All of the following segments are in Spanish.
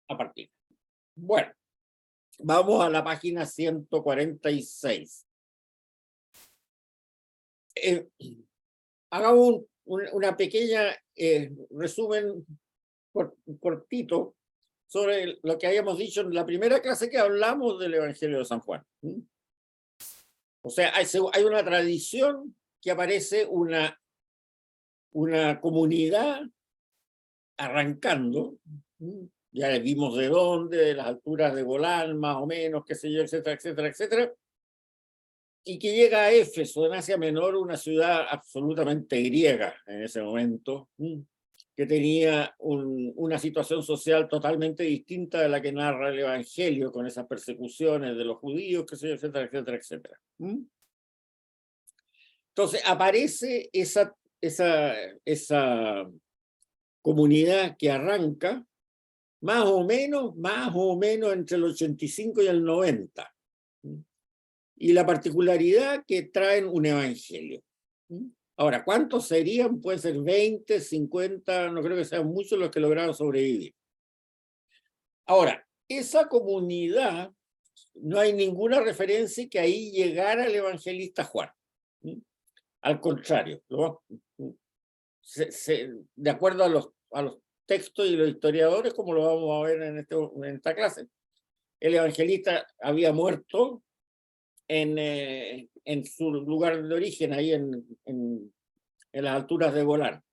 A partir. Bueno, vamos a la página 146. Hagamos una pequeña resumen cortito sobre lo que habíamos dicho en la primera clase que hablamos del Evangelio de San Juan. O sea, hay una tradición que aparece una comunidad arrancando, ya vimos de dónde, de las alturas de Golán, más o menos, qué sé yo, etcétera, etcétera, etcétera, y que llega a Éfeso, en Asia Menor, una ciudad absolutamente griega en ese momento, que tenía una situación social totalmente distinta de la que narra el Evangelio, con esas persecuciones de los judíos, qué sé yo, etcétera, etcétera, etcétera. Entonces aparece esa comunidad que arranca más o menos entre el 85 y el 90. Y la particularidad que traen un evangelio. Ahora, ¿cuántos serían? Pueden ser 20, 50, no creo que sean muchos los que lograron sobrevivir. Ahora, esa comunidad, no hay ninguna referencia que ahí llegara el evangelista Juan. Al contrario, de acuerdo a los textos y los historiadores, como lo vamos a ver en esta clase, el evangelista había muerto en su lugar de origen, ahí en las alturas de Golán.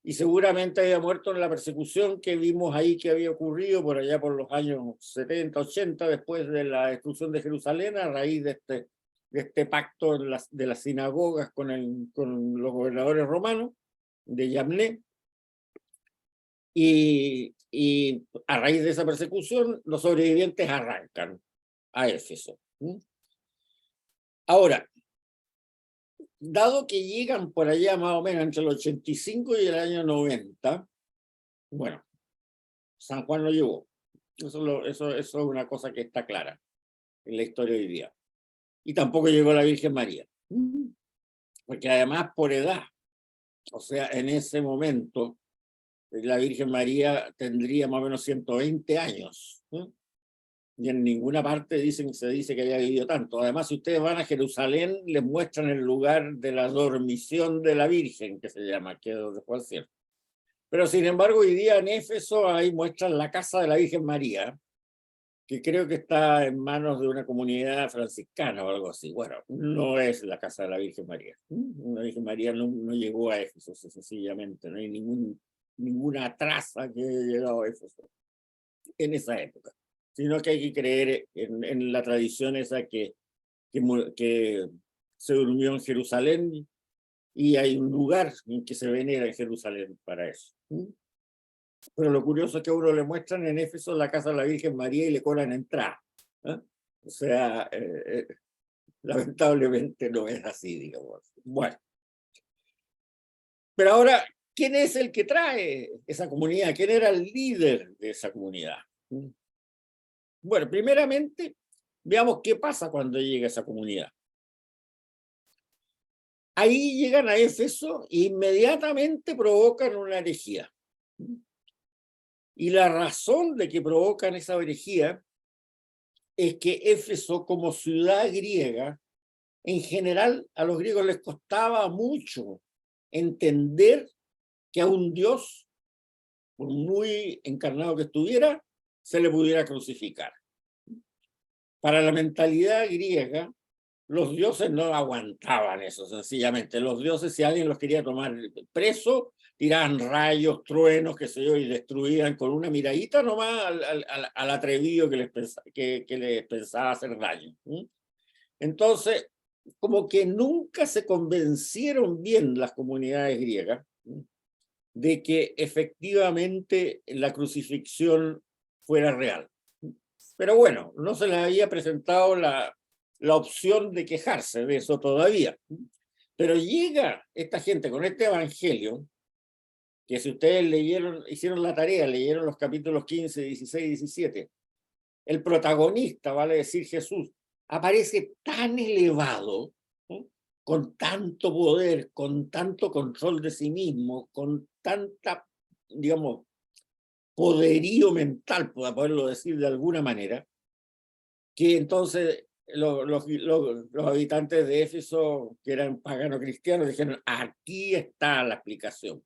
Y seguramente había muerto en la persecución que vimos ahí que había ocurrido por allá por los años 70, 80, después de la destrucción de Jerusalén, a raíz de este pacto de las sinagogas con los gobernadores romanos de Yamné. Y a raíz de esa persecución, los sobrevivientes arrancan a Éfeso. Ahora, dado que llegan por allá más o menos entre el 85 y el año 90, bueno, San Juan lo llevó. Eso es una cosa que está clara en la historia de hoy día. Y tampoco llegó la Virgen María. Porque además por edad, o sea, en ese momento, la Virgen María tendría más o menos 120 años. Y en ninguna parte se dice que haya vivido tanto. Además, si ustedes van a Jerusalén, les muestran el lugar de la dormición de la Virgen, que se llama, que es donde fue al cielo. Pero sin embargo, hoy día en Éfeso ahí muestran la casa de la Virgen María, que creo que está en manos de una comunidad franciscana o algo así. Bueno, no es la casa de la Virgen María. La Virgen María no llegó a Éfeso, sencillamente. No hay ninguna traza que haya llegado a Éfeso en esa época, sino que hay que creer en la tradición esa que se durmió en Jerusalén, y hay un lugar en que se venera en Jerusalén para eso. Pero lo curioso es que a uno le muestran en Éfeso la casa de la Virgen María y le cobran entrada. O sea, lamentablemente no es así, digamos. Bueno. Pero ahora, ¿quién es el que trae esa comunidad? ¿Quién era el líder de esa comunidad? Bueno, primeramente, veamos qué pasa cuando llega esa comunidad. Ahí llegan a Éfeso e inmediatamente provocan una herejía. Y la razón de que provocan esa herejía es que Éfeso, como ciudad griega, en general a los griegos les costaba mucho entender que a un dios, por muy encarnado que estuviera, se le pudiera crucificar. Para la mentalidad griega, los dioses no aguantaban eso, sencillamente. Los dioses, si alguien los quería tomar preso, tiraban rayos, truenos, qué sé yo, y destruían con una miradita nomás al atrevido que les pensaba hacer daño. Entonces, como que nunca se convencieron bien las comunidades griegas de que efectivamente la crucifixión fuera real. Pero bueno, no se les había presentado la opción de quejarse de eso todavía. Pero llega esta gente con este evangelio, que si ustedes hicieron la tarea, leyeron los capítulos 15, 16 y 17, el protagonista, vale decir Jesús, aparece tan elevado, con tanto poder, con tanto control de sí mismo, con tanta, digamos, poderío mental, para poderlo decir de alguna manera, que entonces los habitantes de Éfeso, que eran paganos cristianos, dijeron, aquí está la explicación.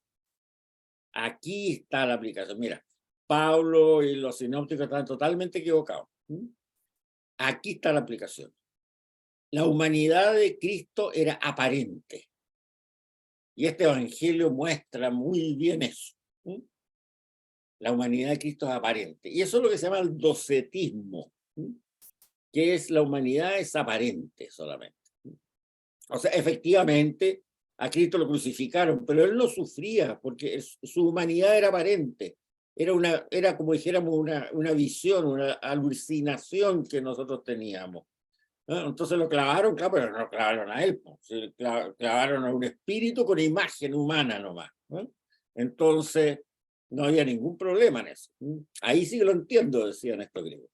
Aquí está la aplicación. Mira, Pablo y los sinópticos están totalmente equivocados. Aquí está la aplicación. La humanidad de Cristo era aparente. Y este evangelio muestra muy bien eso. La humanidad de Cristo es aparente. Y eso es lo que se llama el docetismo, que es la humanidad es aparente solamente. O sea, efectivamente, a Cristo lo crucificaron, pero él no sufría porque su humanidad era aparente. Era como dijéramos una visión, una alucinación que nosotros teníamos, ¿no? Entonces lo clavaron, claro, pero no lo clavaron a él, clavaron a un espíritu con imagen humana nomás, ¿no? Entonces no había ningún problema en eso. Ahí sí que lo entiendo, decían estos griegos.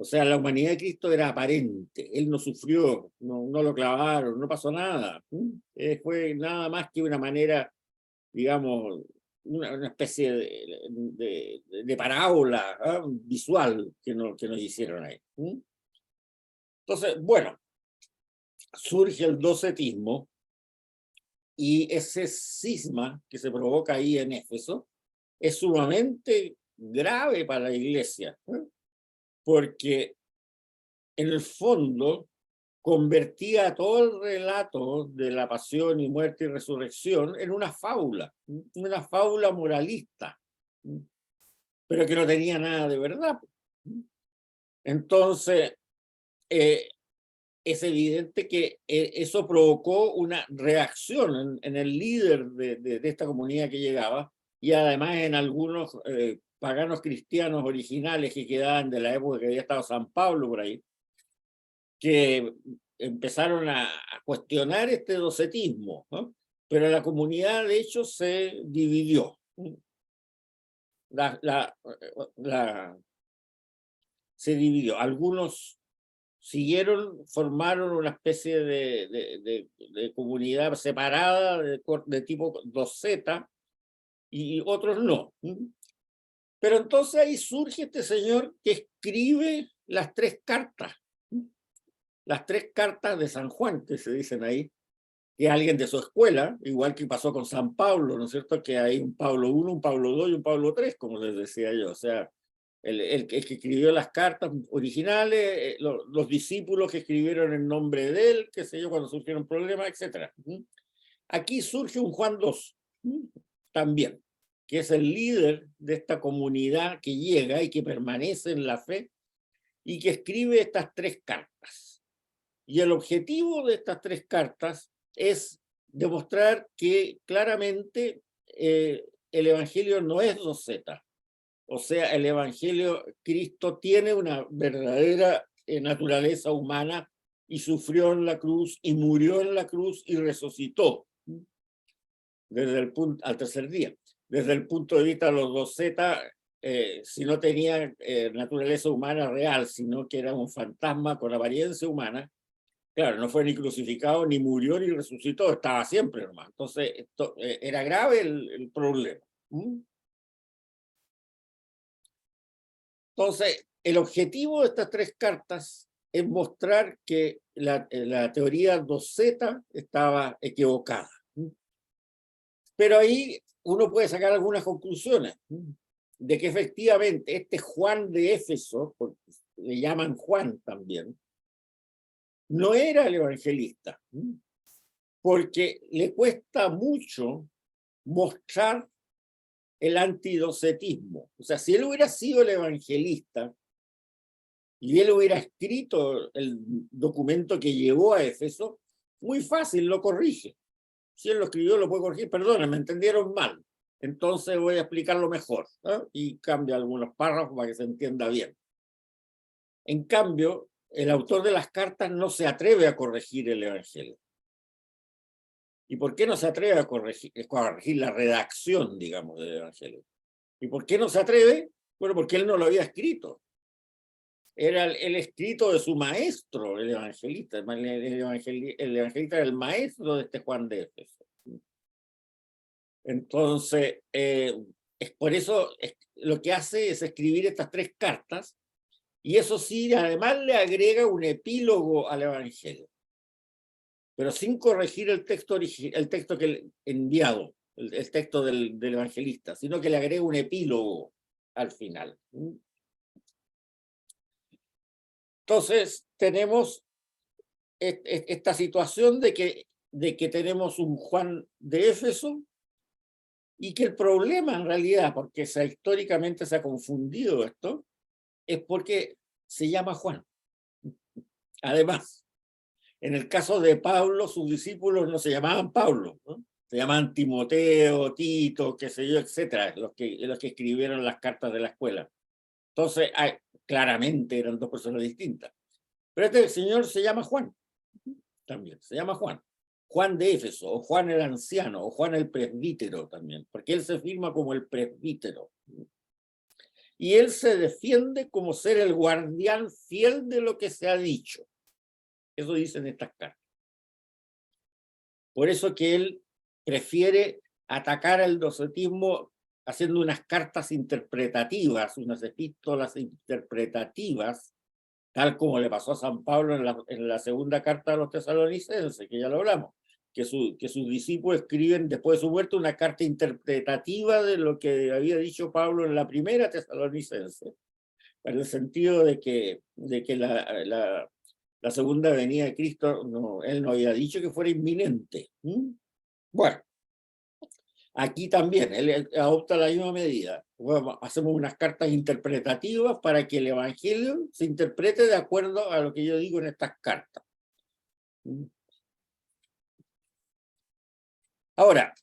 O sea, la humanidad de Cristo era aparente, él no sufrió, no lo clavaron, no pasó nada. Fue nada más que una manera, digamos, una especie de parábola, ¿eh? Visual que nos hicieron ahí. Entonces, bueno, surge el docetismo y ese cisma que se provoca ahí en Éfeso es sumamente grave para la iglesia, porque en el fondo convertía todo el relato de la pasión y muerte y resurrección en una fábula moralista, pero que no tenía nada de verdad. Entonces, es evidente que eso provocó una reacción en el líder de esta comunidad que llegaba y además en algunos paganos cristianos originales que quedaban de la época que había estado San Pablo por ahí, que empezaron a cuestionar este docetismo, ¿no? Pero la comunidad de hecho se dividió. Se dividió. Algunos siguieron, formaron una especie de comunidad separada de tipo 2Z y otros no. Pero entonces ahí surge este señor que escribe las tres cartas de San Juan, que se dicen ahí, que es alguien de su escuela, igual que pasó con San Pablo, ¿no es cierto? Que hay un Pablo I, un Pablo II y un Pablo III, como les decía yo. O sea, el que escribió las cartas originales, los discípulos que escribieron en nombre de él, qué sé yo, cuando surgieron problemas, etc. Aquí surge un Juan II, también, que es el líder de esta comunidad que llega y que permanece en la fe y que escribe estas tres cartas. Y el objetivo de estas tres cartas es demostrar que claramente el Evangelio no es 2Z. O sea, el Evangelio, Cristo tiene una verdadera naturaleza humana y sufrió en la cruz y murió en la cruz y resucitó al tercer día. Desde el punto de vista de los 2Z, si no tenía naturaleza humana real, sino que era un fantasma con apariencia humana, claro, no fue ni crucificado, ni murió, ni resucitó, estaba siempre nomás. Entonces, era grave el problema. Entonces, el objetivo de estas tres cartas es mostrar que la teoría 2Z estaba equivocada. Pero ahí uno puede sacar algunas conclusiones de que efectivamente este Juan de Éfeso, porque le llaman Juan también, no era el evangelista, porque le cuesta mucho mostrar el antidocetismo. O sea, si él hubiera sido el evangelista y él hubiera escrito el documento que llevó a Éfeso, muy fácil, lo corrige. Si él lo escribió, lo puede corregir. Perdón, me entendieron mal. Entonces voy a explicarlo mejor, ¿no? Y cambia algunos párrafos para que se entienda bien. En cambio, el autor de las cartas no se atreve a corregir el Evangelio. ¿Y por qué no se atreve a corregir la redacción, digamos, del Evangelio? ¿Y por qué no se atreve? Bueno, porque él no lo había escrito. Era el escrito de su maestro, el evangelista. El evangelista era el maestro de este Juan de Éfeso. Entonces, es por eso lo que hace es escribir estas 3 cartas, y eso sí, además le agrega un epílogo al Evangelio, pero sin corregir el texto, el texto que enviado, el texto del evangelista, sino que le agrega un epílogo al final. Entonces, tenemos esta situación de que tenemos un Juan de Éfeso, y que el problema en realidad, porque históricamente se ha confundido esto, es porque se llama Juan. Además, en el caso de Pablo, sus discípulos no se llamaban Pablo, ¿no? Se llamaban Timoteo, Tito, qué sé yo, etcétera, los que escribieron las cartas de la escuela. Entonces, claramente eran 2 personas distintas. Pero este señor se llama Juan, también, se llama Juan. Juan de Éfeso, o Juan el anciano, o Juan el presbítero también, porque él se firma como el presbítero. Y él se defiende como ser el guardián fiel de lo que se ha dicho. Eso dicen estas cartas. Por eso que él prefiere atacar al docetismo haciendo unas cartas interpretativas, unas epístolas interpretativas, tal como le pasó a San Pablo en la segunda carta a los tesalonicenses, que ya lo hablamos, que sus discípulos escriben después de su muerte una carta interpretativa de lo que había dicho Pablo en la primera tesalonicense, en el sentido de que la segunda venida de Cristo, él no había dicho que fuera inminente. Bueno, aquí también, él adopta la misma medida. Bueno, hacemos unas cartas interpretativas para que el Evangelio se interprete de acuerdo a lo que yo digo en estas cartas. Ahora,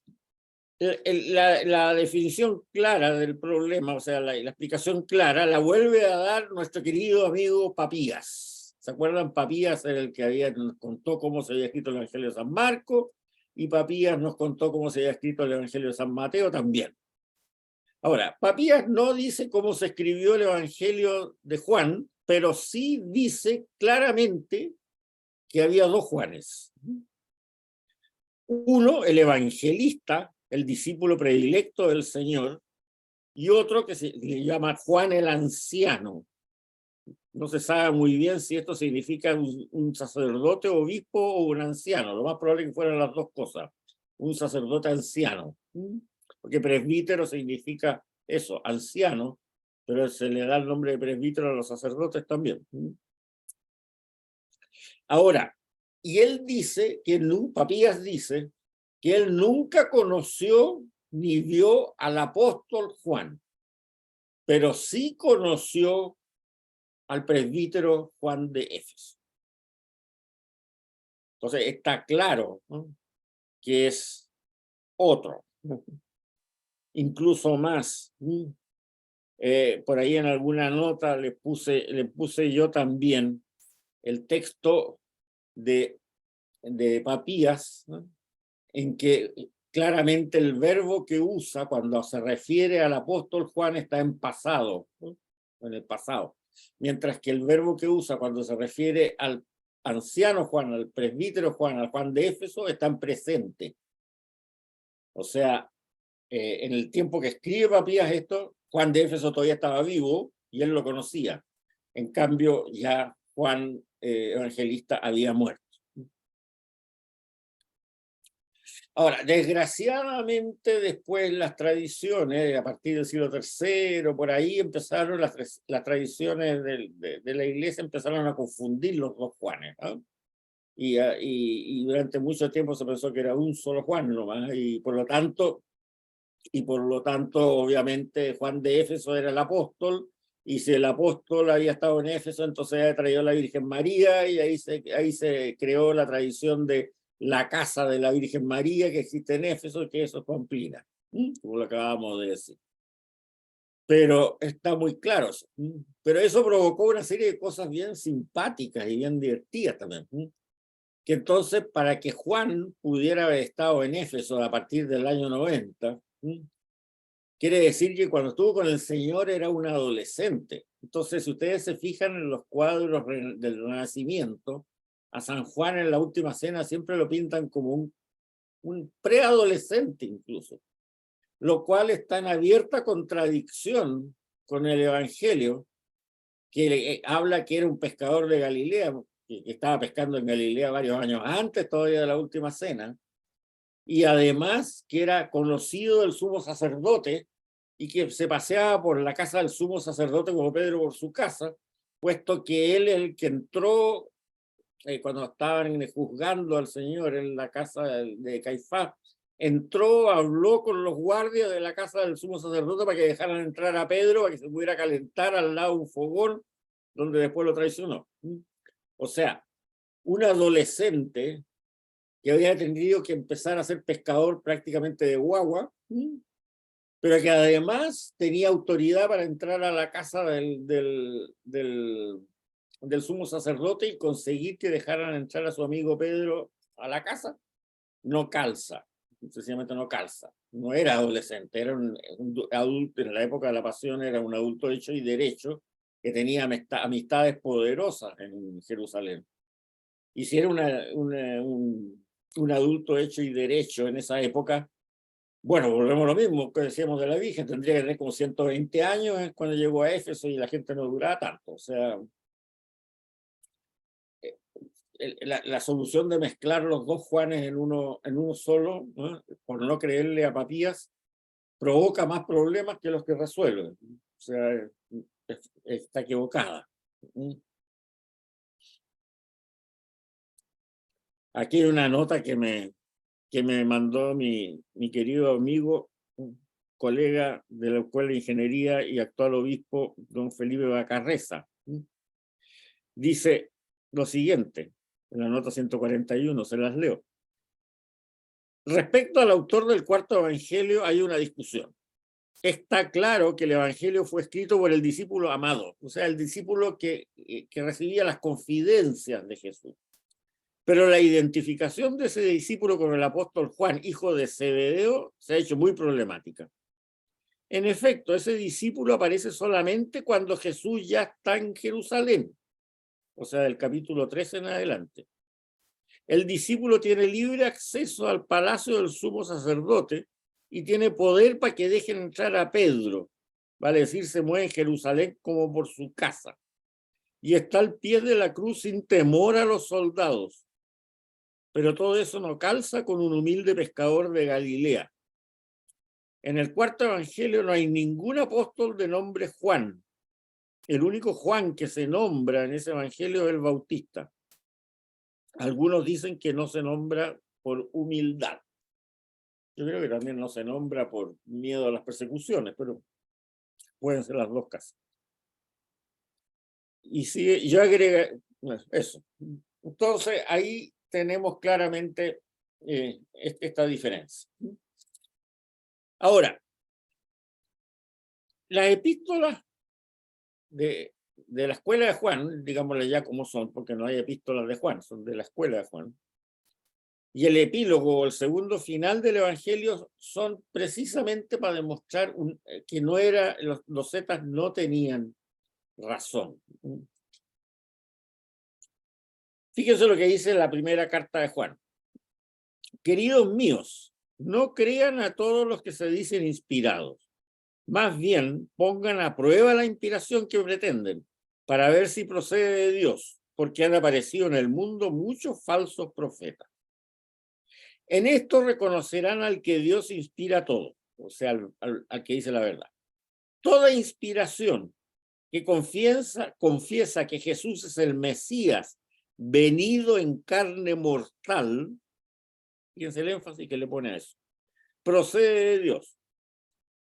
la definición clara del problema, o sea, la explicación clara, la vuelve a dar nuestro querido amigo Papías. ¿Se acuerdan? Papías era el que nos contó cómo se había escrito el Evangelio de San Marcos, y Papías nos contó cómo se había escrito el Evangelio de San Mateo también. Ahora, Papías no dice cómo se escribió el Evangelio de Juan, pero sí dice claramente que había 2 Juanes. Uno, el evangelista, el discípulo predilecto del Señor, y otro que se le llama Juan el anciano. No se sabe muy bien si esto significa un sacerdote, obispo o un anciano. Lo más probable es que fueran las 2 cosas. Un sacerdote anciano. Porque presbítero significa eso, anciano, pero se le da el nombre de presbítero a los sacerdotes también. Ahora, y él dice, Papías dice, que él nunca conoció ni vio al apóstol Juan, pero sí conoció al presbítero Juan de Éfeso. Entonces está claro, ¿no?, que es otro, incluso más. Por ahí en alguna nota le puse yo también el texto de Papías, ¿no?, en que claramente el verbo que usa cuando se refiere al apóstol Juan está en pasado, ¿no?, en el pasado, mientras que el verbo que usa cuando se refiere al anciano Juan, al presbítero Juan, al Juan de Éfeso, está en presente. O sea, en el tiempo que escribe Papías esto, Juan de Éfeso todavía estaba vivo y él lo conocía. En cambio, ya Juan Evangelista había muerto. Ahora, desgraciadamente después las tradiciones, a partir del siglo III, por ahí empezaron las tradiciones de la iglesia, empezaron a confundir los 2 Juanes, ¿no? Y durante mucho tiempo se pensó que era un solo Juan nomás, y por lo tanto, obviamente, Juan de Éfeso era el apóstol, y si el apóstol había estado en Éfeso, entonces había traído a la Virgen María, y ahí se creó la tradición de la casa de la Virgen María que existe en Éfeso, que eso es Pamplina, como lo acabamos de decir. Pero está muy claro eso. Pero eso provocó una serie de cosas bien simpáticas y bien divertidas también. Que entonces, para que Juan pudiera haber estado en Éfeso a partir del año 90, quiere decir que cuando estuvo con el Señor era un adolescente. Entonces, si ustedes se fijan en los cuadros del Renacimiento, a San Juan en la Última Cena siempre lo pintan como un preadolescente incluso. lo cual está en abierta contradicción con el Evangelio, que habla que era un pescador de Galilea, que estaba pescando en Galilea varios años antes todavía de la última cena, y además que era conocido del sumo sacerdote y que se paseaba por la casa del sumo sacerdote como Pedro por su casa, puesto que él es el que entró cuando estaban juzgando al Señor en la casa de Caifás, entró, habló con los guardias de la casa del sumo sacerdote para que dejaran entrar a Pedro, para que se pudiera calentar al lado de un fogón, donde después lo traicionó. O sea, un adolescente que había tenido que empezar a ser pescador prácticamente de guagua, pero que además tenía autoridad para entrar a la casa del sumo sacerdote y conseguir que dejaran entrar a su amigo Pedro a la casa, no calza, sencillamente no calza. No era adolescente, era un adulto, en la época de la pasión era un adulto hecho y derecho que tenía amistades poderosas en Jerusalén. Y si era un adulto hecho y derecho en esa época, bueno, volvemos a lo mismo que decíamos de la Virgen, tendría que tener como 120 años cuando llegó a Éfeso y la gente no duraba tanto. O sea, la solución de mezclar los dos Juanes en uno solo, ¿no? Por no creerle a Papías, provoca más problemas que los que resuelve. O sea, está equivocada. Aquí hay una nota que me mandó mi querido amigo, colega de la Escuela de Ingeniería y actual obispo, don Felipe Bacarreza. Dice lo siguiente, en la nota 141, se las leo. Respecto al autor del cuarto evangelio hay una discusión. Está claro que el evangelio fue escrito por el discípulo amado, o sea, el discípulo que recibía las confidencias de Jesús. Pero la identificación de ese discípulo con el apóstol Juan, hijo de Zebedeo, se ha hecho muy problemática. En efecto, ese discípulo aparece solamente cuando Jesús ya está en Jerusalén, o sea, del capítulo 13 en adelante. El discípulo tiene libre acceso al palacio del sumo sacerdote y tiene poder para que dejen entrar a Pedro, vale decir, se mueve en Jerusalén como por su casa, y está al pie de la cruz sin temor a los soldados. Pero todo eso no calza con un humilde pescador de Galilea. En el cuarto evangelio no hay ningún apóstol de nombre Juan. El único Juan que se nombra en ese evangelio es el Bautista. Algunos dicen que no se nombra por humildad. Yo creo que también no se nombra por miedo a las persecuciones, pero pueden ser las dos casos. Y si yo agregué eso. Entonces ahí tenemos claramente esta diferencia. Ahora, las epístolas de la escuela de Juan, digámosle ya como son, porque no hay epístolas de Juan, son de la escuela de Juan, y el epílogo o el segundo final del Evangelio son precisamente para demostrar que no era, los zetas no tenían razón. Fíjense lo que dice la primera carta de Juan. Queridos míos, no crean a todos los que se dicen inspirados. Más bien, pongan a prueba la inspiración que pretenden para ver si procede de Dios, porque han aparecido en el mundo muchos falsos profetas. En esto reconocerán al que Dios inspira todo, o sea, al que dice la verdad. Toda inspiración que confiesa que Jesús es el Mesías venido en carne mortal, fíjense el énfasis que le pone a eso, procede de Dios.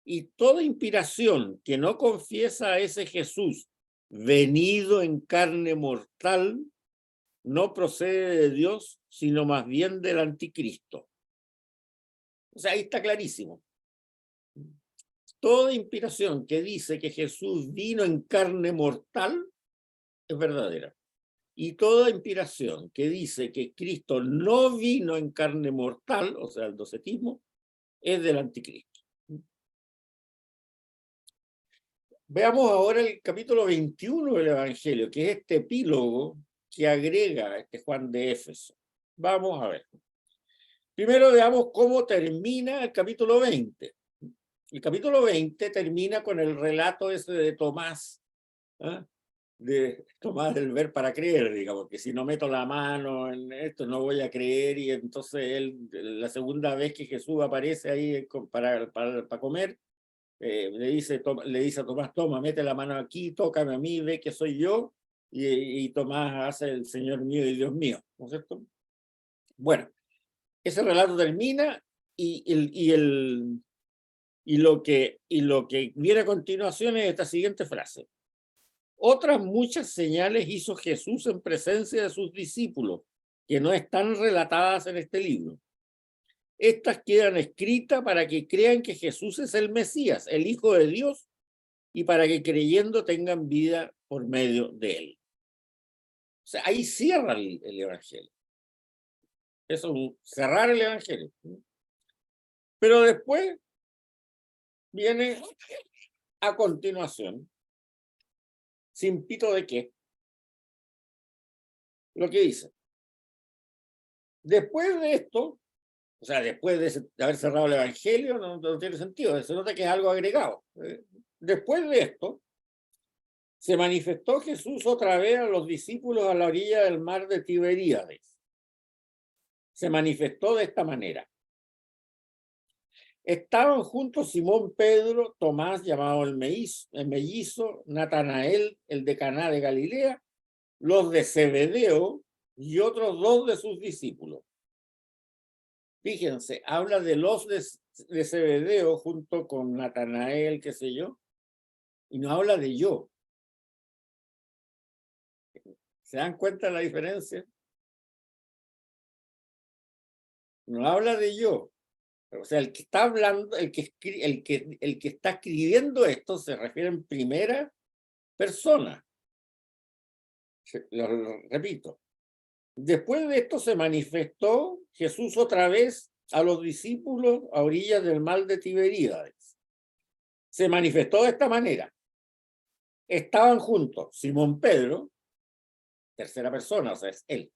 Y toda inspiración que no confiesa a ese Jesús venido en carne mortal no procede de Dios, sino más bien del anticristo. O sea, ahí está clarísimo. Toda inspiración que dice que Jesús vino en carne mortal es verdadera. Y toda inspiración que dice que Cristo no vino en carne mortal, o sea, el docetismo, es del anticristo. Veamos ahora el capítulo 21 del Evangelio, que es este epílogo que agrega este Juan de Éfeso. Vamos a ver. Primero veamos cómo termina el capítulo 20. El capítulo 20 termina con el relato ese de Tomás, ¿ah? De Tomás del ver para creer, digamos, que si no meto la mano en esto no voy a creer, y entonces él, la segunda vez que Jesús aparece ahí para comer, le dice a Tomás, toma, mete la mano aquí, tócame a mí, ve que soy yo, y Tomás hace el Señor mío y Dios mío, ¿no es cierto? Bueno, ese relato termina y lo que viene a continuación es esta siguiente frase. Otras muchas señales hizo Jesús en presencia de sus discípulos, que no están relatadas en este libro. Estas quedan escritas para que crean que Jesús es el Mesías, el Hijo de Dios, y para que creyendo tengan vida por medio de él. O sea, ahí cierra el Evangelio. Eso es cerrar el Evangelio. Pero después viene a continuación, sin pito de qué, lo que dice. Después de esto, o sea, después de haber cerrado el Evangelio, no tiene sentido, se nota que es algo agregado. Después de esto, se manifestó Jesús otra vez a los discípulos a la orilla del mar de Tiberíades. Se manifestó de esta manera. Estaban juntos Simón Pedro, Tomás, llamado el mellizo, Natanael, el de Caná de Galilea, los de Zebedeo y otros dos de sus discípulos. Fíjense, habla de los de Zebedeo junto con Natanael, qué sé yo, y no habla de yo. ¿Se dan cuenta de la diferencia? No habla de yo. O sea, el que está hablando, el que está escribiendo esto se refiere en primera persona. Lo repito. Después de esto se manifestó Jesús otra vez a los discípulos a orillas del mar de Tiberíades. Se manifestó de esta manera. Estaban juntos Simón Pedro, tercera persona, o sea, es él.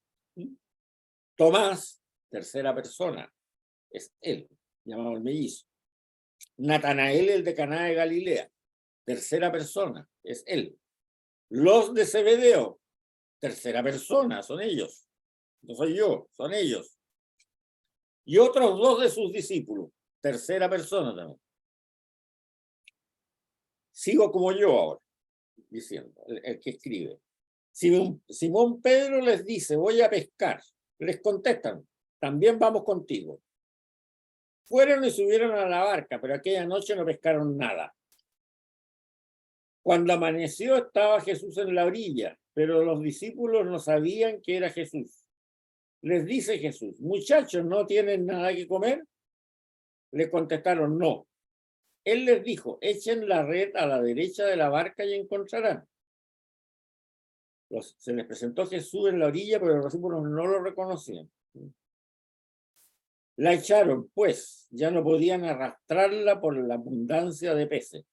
Tomás, tercera persona, es él, llamado el mellizo. Natanael, el de Caná de Galilea, tercera persona, es él. Los de Zebedeo, tercera persona, son ellos. No soy yo, son ellos. Y otros dos de sus discípulos, tercera persona también. Sigo como yo ahora, diciendo, el que escribe. Simón Pedro les dice, voy a pescar. Les contestan, también vamos contigo. Fueron y subieron a la barca, pero aquella noche no pescaron nada. Cuando amaneció estaba Jesús en la orilla, pero los discípulos no sabían que era Jesús. Les dice Jesús, muchachos, ¿no tienen nada que comer? Le contestaron, no. Él les dijo, echen la red a la derecha de la barca y encontrarán. Se les presentó Jesús en la orilla, pero los discípulos no lo reconocían. La echaron, pues, ya no podían arrastrarla por la abundancia de peces.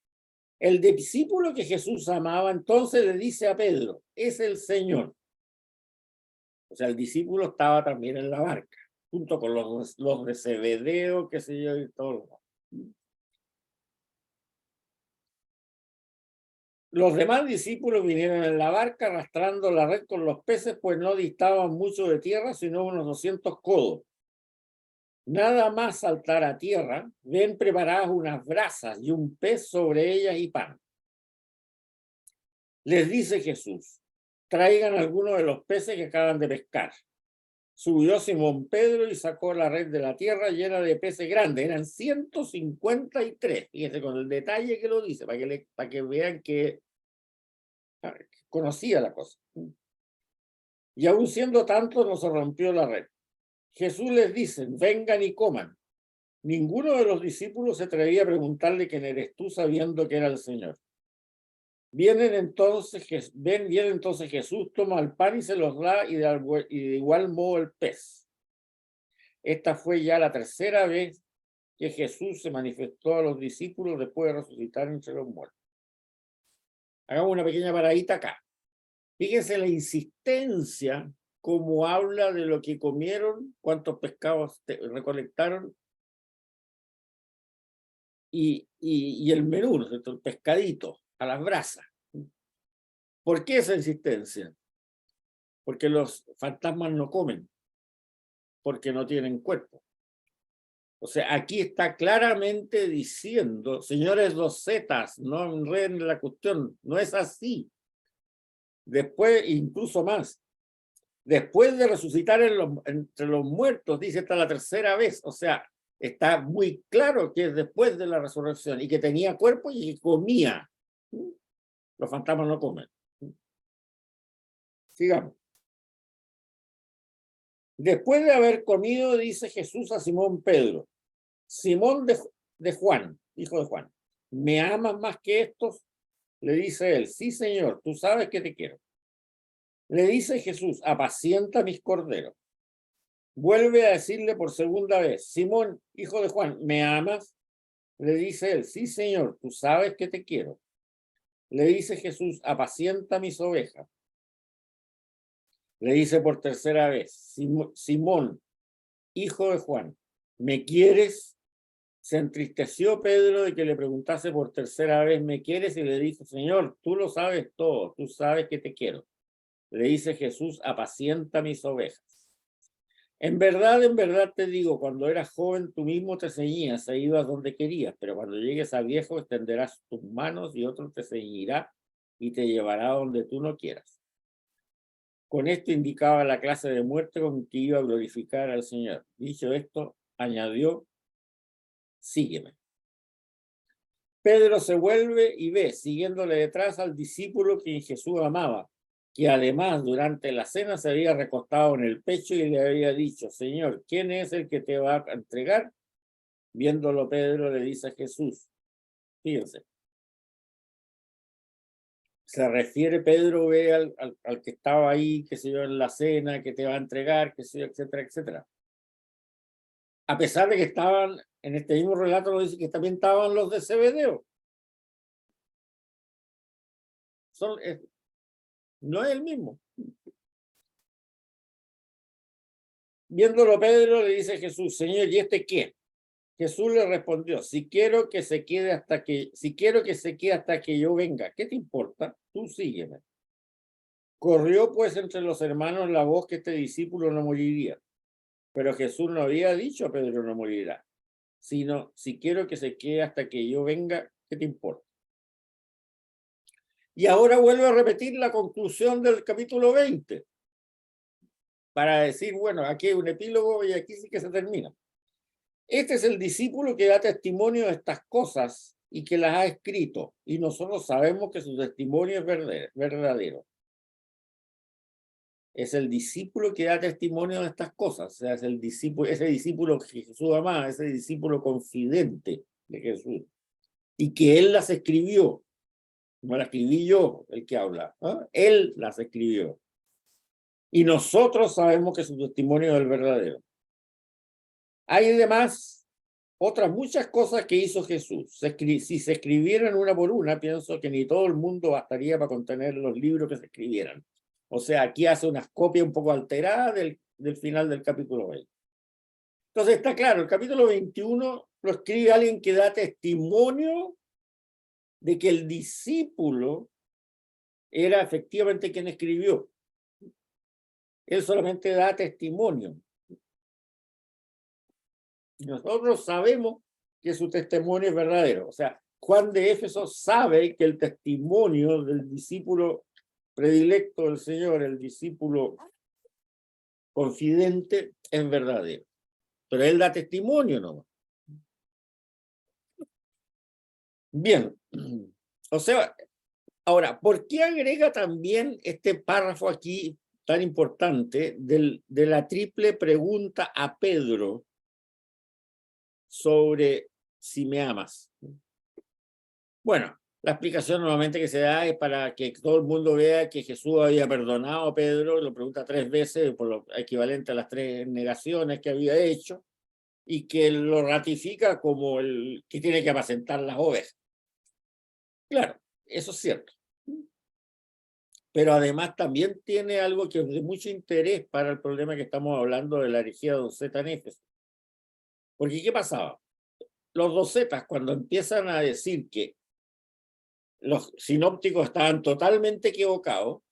El discípulo que Jesús amaba entonces le dice a Pedro, es el Señor. O sea, el discípulo estaba también en la barca, junto con los de Zebedeo, qué sé yo, y todo. Los demás discípulos vinieron en la barca arrastrando la red con los peces, pues no distaban mucho de tierra, sino unos 200 codos. Nada más saltar a tierra, ven preparadas unas brasas y un pez sobre ellas y pan. Les dice Jesús, traigan algunos de los peces que acaban de pescar. Subió Simón Pedro y sacó la red de la tierra llena de peces grandes. Eran 153. Fíjense con el detalle que lo dice, para que vean que conocía la cosa. Y aún siendo tanto, no se rompió la red. Jesús les dice, vengan y coman. Ninguno de los discípulos se atrevía a preguntarle quién eres tú, sabiendo que era el Señor. Viene entonces Jesús, toma el pan y se los da, y de igual modo el pez. Esta fue ya la tercera vez que Jesús se manifestó a los discípulos después de resucitar entre los muertos. Hagamos una pequeña paradita acá. Fíjense la insistencia como habla de lo que comieron, cuántos pescados recolectaron. y el menú, ¿no es cierto? El pescadito a las brasas. ¿Por qué esa insistencia? Porque los fantasmas no comen, porque no tienen cuerpo. O sea, aquí está claramente diciendo, señores docetas, no enreden la cuestión, no es así. Después, incluso más, después de resucitar entre los muertos, dice hasta la tercera vez, o sea, está muy claro que es después de la resurrección y que tenía cuerpo y que comía. Los fantasmas no comen. Sigamos. Después de haber comido, dice Jesús a Simón Pedro, Simón de Juan, hijo de Juan, ¿me amas más que estos? Le dice él, sí, Señor, tú sabes que te quiero. Le dice Jesús, apacienta mis corderos. Vuelve a decirle por segunda vez, Simón, hijo de Juan, ¿me amas? Le dice él, sí, Señor, tú sabes que te quiero. Le dice Jesús, apacienta mis ovejas. Le dice por tercera vez, Simón, hijo de Juan, ¿me quieres? Se entristeció Pedro de que le preguntase por tercera vez, ¿me quieres? Y le dijo, Señor, tú lo sabes todo, tú sabes que te quiero. Le dice Jesús, apacienta mis ovejas. En verdad te digo, cuando eras joven tú mismo te ceñías e ibas donde querías, pero cuando llegues a viejo extenderás tus manos y otro te ceñirá y te llevará donde tú no quieras. Con esto indicaba la clase de muerte con que iba a glorificar al Señor. Dicho esto, añadió, sígueme. Pedro se vuelve y ve, siguiéndole detrás al discípulo que Jesús amaba, que además durante la cena se había recostado en el pecho y le había dicho, Señor, ¿quién es el que te va a entregar? Viéndolo Pedro le dice a Jesús, fíjense, se refiere Pedro ve al que estaba ahí, que se yo, en la cena, que te va a entregar, que se yo, etcétera, etcétera. A pesar de que estaban, en este mismo relato lo dice que también estaban los de Zebedeo. Son, no es el mismo. Viéndolo Pedro le dice Jesús, Señor, ¿y este qué? Jesús le respondió, si quiero que se quede hasta que yo venga, ¿qué te importa? Tú sígueme. Corrió pues entre los hermanos la voz que este discípulo no moriría. Pero Jesús no había dicho a Pedro no morirá, sino si quiero que se quede hasta que yo venga, ¿qué te importa? Y ahora vuelvo a repetir la conclusión del capítulo 20, para decir, bueno, aquí hay un epílogo y aquí sí que se termina. Este es el discípulo que da testimonio de estas cosas y que las ha escrito, y nosotros sabemos que su testimonio es verdadero. Es el discípulo que da testimonio de estas cosas, o sea, es el discípulo, ese discípulo que Jesús amaba, ese discípulo confidente de Jesús, y que él las escribió, no las escribí yo, el que habla, ¿no? Él las escribió. Y nosotros sabemos que su testimonio es el verdadero. Hay además otras muchas cosas que hizo Jesús. Si se escribieran una por una, pienso que ni todo el mundo bastaría para contener los libros que se escribieran. O sea, aquí hace unas copias un poco alteradas del final del capítulo 20. Entonces está claro, el capítulo 21 lo escribe alguien que da testimonio de que el discípulo era efectivamente quien escribió. Él solamente da testimonio. Nosotros sabemos que su testimonio es verdadero. O sea, Juan de Éfeso sabe que el testimonio del discípulo predilecto del Señor, el discípulo confidente, es verdadero. Pero él da testimonio, ¿no? Bien. O sea, ahora, ¿por qué agrega también este párrafo aquí tan importante de la triple pregunta a Pedro sobre si me amas? Bueno, la explicación normalmente que se da es para que todo el mundo vea que Jesús había perdonado a Pedro, lo pregunta 3 veces, por lo equivalente a las 3 negaciones que había hecho, y que lo ratifica como el que tiene que apacentar las ovejas. Claro, eso es cierto. Pero además también tiene algo que es de mucho interés para el problema que estamos hablando de la herejía de Don Zeta en Éfeso. Porque ¿qué pasaba? los docetas, cuando empiezan a decir que los sinópticos estaban totalmente equivocados,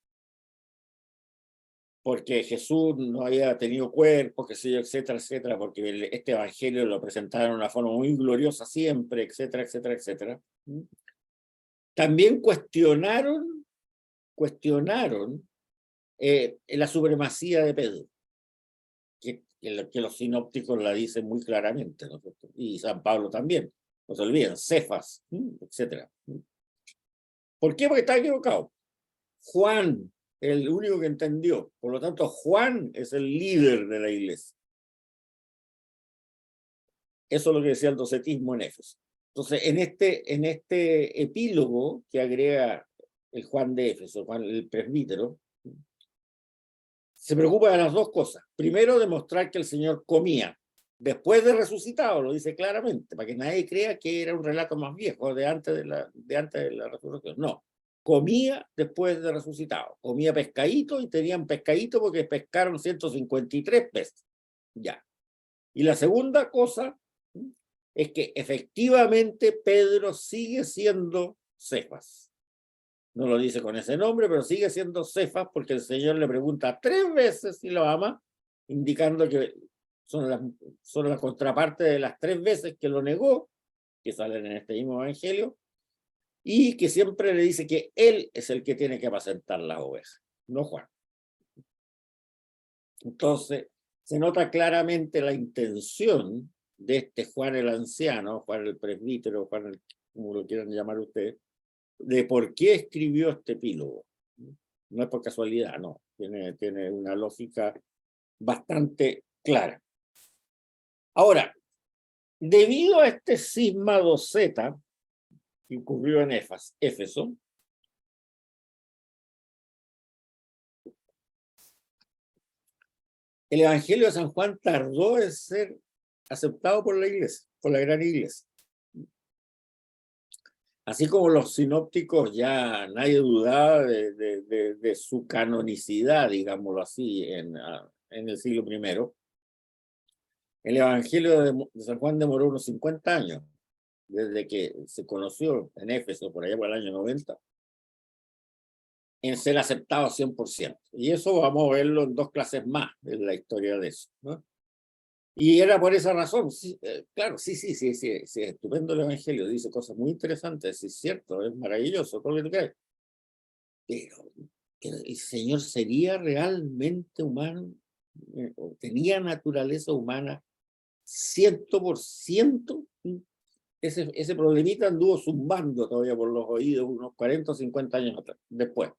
porque Jesús no había tenido cuerpo, qué sé yo, etcétera, etcétera, porque este evangelio lo presentaron de una forma muy gloriosa siempre, etcétera, etcétera, etcétera. También cuestionaron la supremacía de Pedro, que los sinópticos la dicen muy claramente, ¿no? Y San Pablo también, no se olviden, Cefas, etcétera. ¿Por qué? Porque está equivocado. Juan, el único que entendió. Por lo tanto, Juan es el líder de la iglesia. Eso es lo que decía el docetismo en Éfeso. Entonces, en este epílogo que agrega el Juan de Éfeso, Juan el presbítero, se preocupa de las dos cosas. Primero, demostrar que el Señor comía después de resucitado, lo dice claramente, para que nadie crea que era un relato más viejo, de antes de la resurrección. No, comía después de resucitado. Comía pescadito y tenían pescadito porque pescaron 153 peces. Ya. Y la segunda cosa es que efectivamente Pedro sigue siendo Cefas. No lo dice con ese nombre, pero sigue siendo Cefas porque el Señor le pregunta 3 veces si lo ama, indicando que son la contraparte de las 3 veces que lo negó, que salen en este mismo evangelio, y que siempre le dice que él es el que tiene que apacentar las ovejas, no Juan. Entonces, se nota claramente la intención de este Juan el anciano, Juan el presbítero, Juan el, como lo quieran llamar ustedes, de por qué escribió este epílogo. No es por casualidad, no. Tiene una lógica bastante clara. Ahora, debido a este cisma doceta que ocurrió en Éfeso, el Evangelio de San Juan tardó en ser aceptado por la iglesia, por la gran iglesia. Así como los sinópticos ya nadie dudaba de su canonicidad, digámoslo así, en el siglo I, el Evangelio de San Juan demoró unos 50 años, desde que se conoció en Éfeso, por allá por el año 90, en ser aceptado 100%. Y eso vamos a verlo en 2 clases más en la historia de eso, ¿no? Y era por esa razón, sí, claro, sí, estupendo el Evangelio, dice cosas muy interesantes, sí, es cierto, es maravilloso, todo lo que tú crees. Pero el Señor sería realmente humano, tenía naturaleza humana 100%. Ese problemita anduvo zumbando todavía por los oídos unos 40 o 50 años después.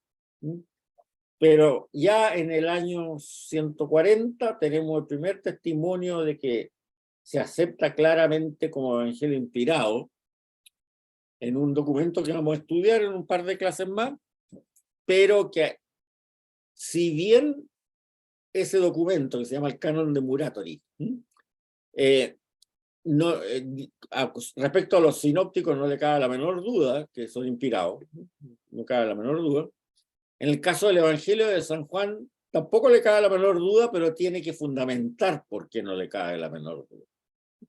Pero ya en el año 140 tenemos el primer testimonio de que se acepta claramente como evangelio inspirado en un documento que vamos a estudiar en un par de clases más, pero que si bien ese documento que se llama el Canon de Muratori, respecto a los sinópticos no le cabe la menor duda que son inspirados, no cabe la menor duda. En el caso del Evangelio de San Juan, tampoco le cabe la menor duda, pero tiene que fundamentar por qué no le cabe la menor duda.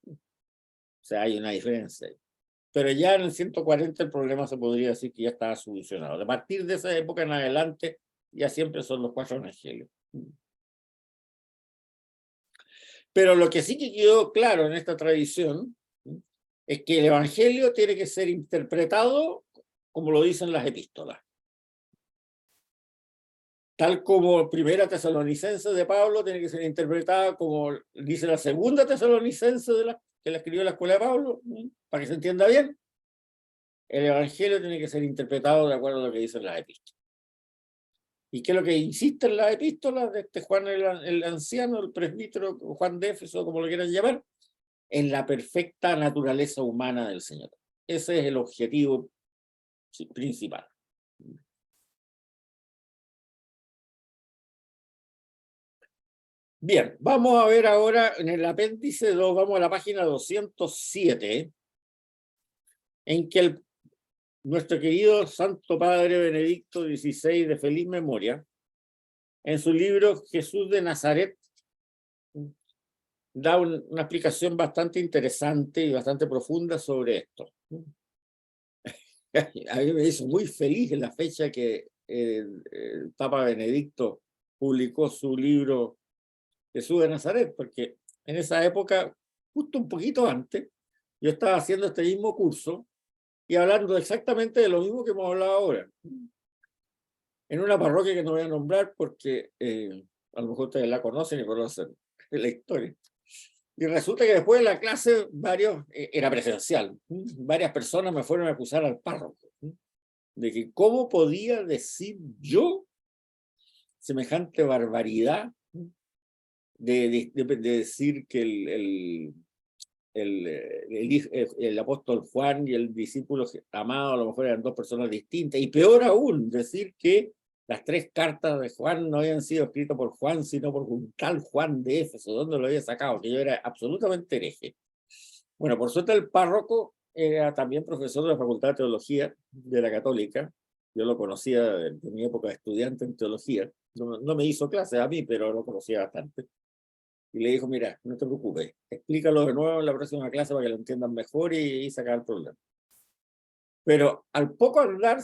O sea, hay una diferencia. Pero ya en el 140 el problema se podría decir que ya estaba solucionado. A partir de esa época en adelante, ya siempre son los 4 evangelios. Pero lo que sí que quedó claro en esta tradición es que el evangelio tiene que ser interpretado como lo dicen las epístolas. Tal como Primera Tesalonicense de Pablo tiene que ser interpretada como dice la Segunda Tesalonicense que la escribió la Escuela de Pablo, para que se entienda bien. El evangelio tiene que ser interpretado de acuerdo a lo que dicen las epístolas. ¿Y qué es lo que insiste en las epístolas de este Juan el anciano, el presbítero, Juan de Éfeso, como lo quieran llamar? En la perfecta naturaleza humana del Señor. Ese es el objetivo principal. Bien, vamos a ver ahora en el apéndice 2, vamos a la página 207, en que nuestro querido Santo Padre Benedicto XVI de feliz memoria, en su libro Jesús de Nazaret, da una explicación bastante interesante y bastante profunda sobre esto. A mí me hizo muy feliz en la fecha que el Papa Benedicto publicó su libro Jesús de Nazaret, porque en esa época, justo un poquito antes, yo estaba haciendo este mismo curso y hablando exactamente de lo mismo que hemos hablado ahora, en una parroquia que no voy a nombrar porque a lo mejor ustedes la conocen y conocen la historia. Y resulta que después de la clase, era presencial, varias personas me fueron a acusar al párroco, de que cómo podía decir yo semejante barbaridad de decir que el apóstol Juan y el discípulo amado a lo mejor eran dos personas distintas, y peor aún, decir que las 3 cartas de Juan no habían sido escritas por Juan, sino por un tal Juan de Éfeso. ¿Dónde lo había sacado? Que yo era absolutamente hereje. Bueno, por suerte el párroco era también profesor de la Facultad de Teología de la Católica. Yo lo conocía de mi época de estudiante en teología. No me hizo clases a mí, pero lo conocía bastante. Y le dijo, mira, no te preocupes, explícalo de nuevo en la próxima clase para que lo entiendan mejor y sacar el problema. Pero al poco andar,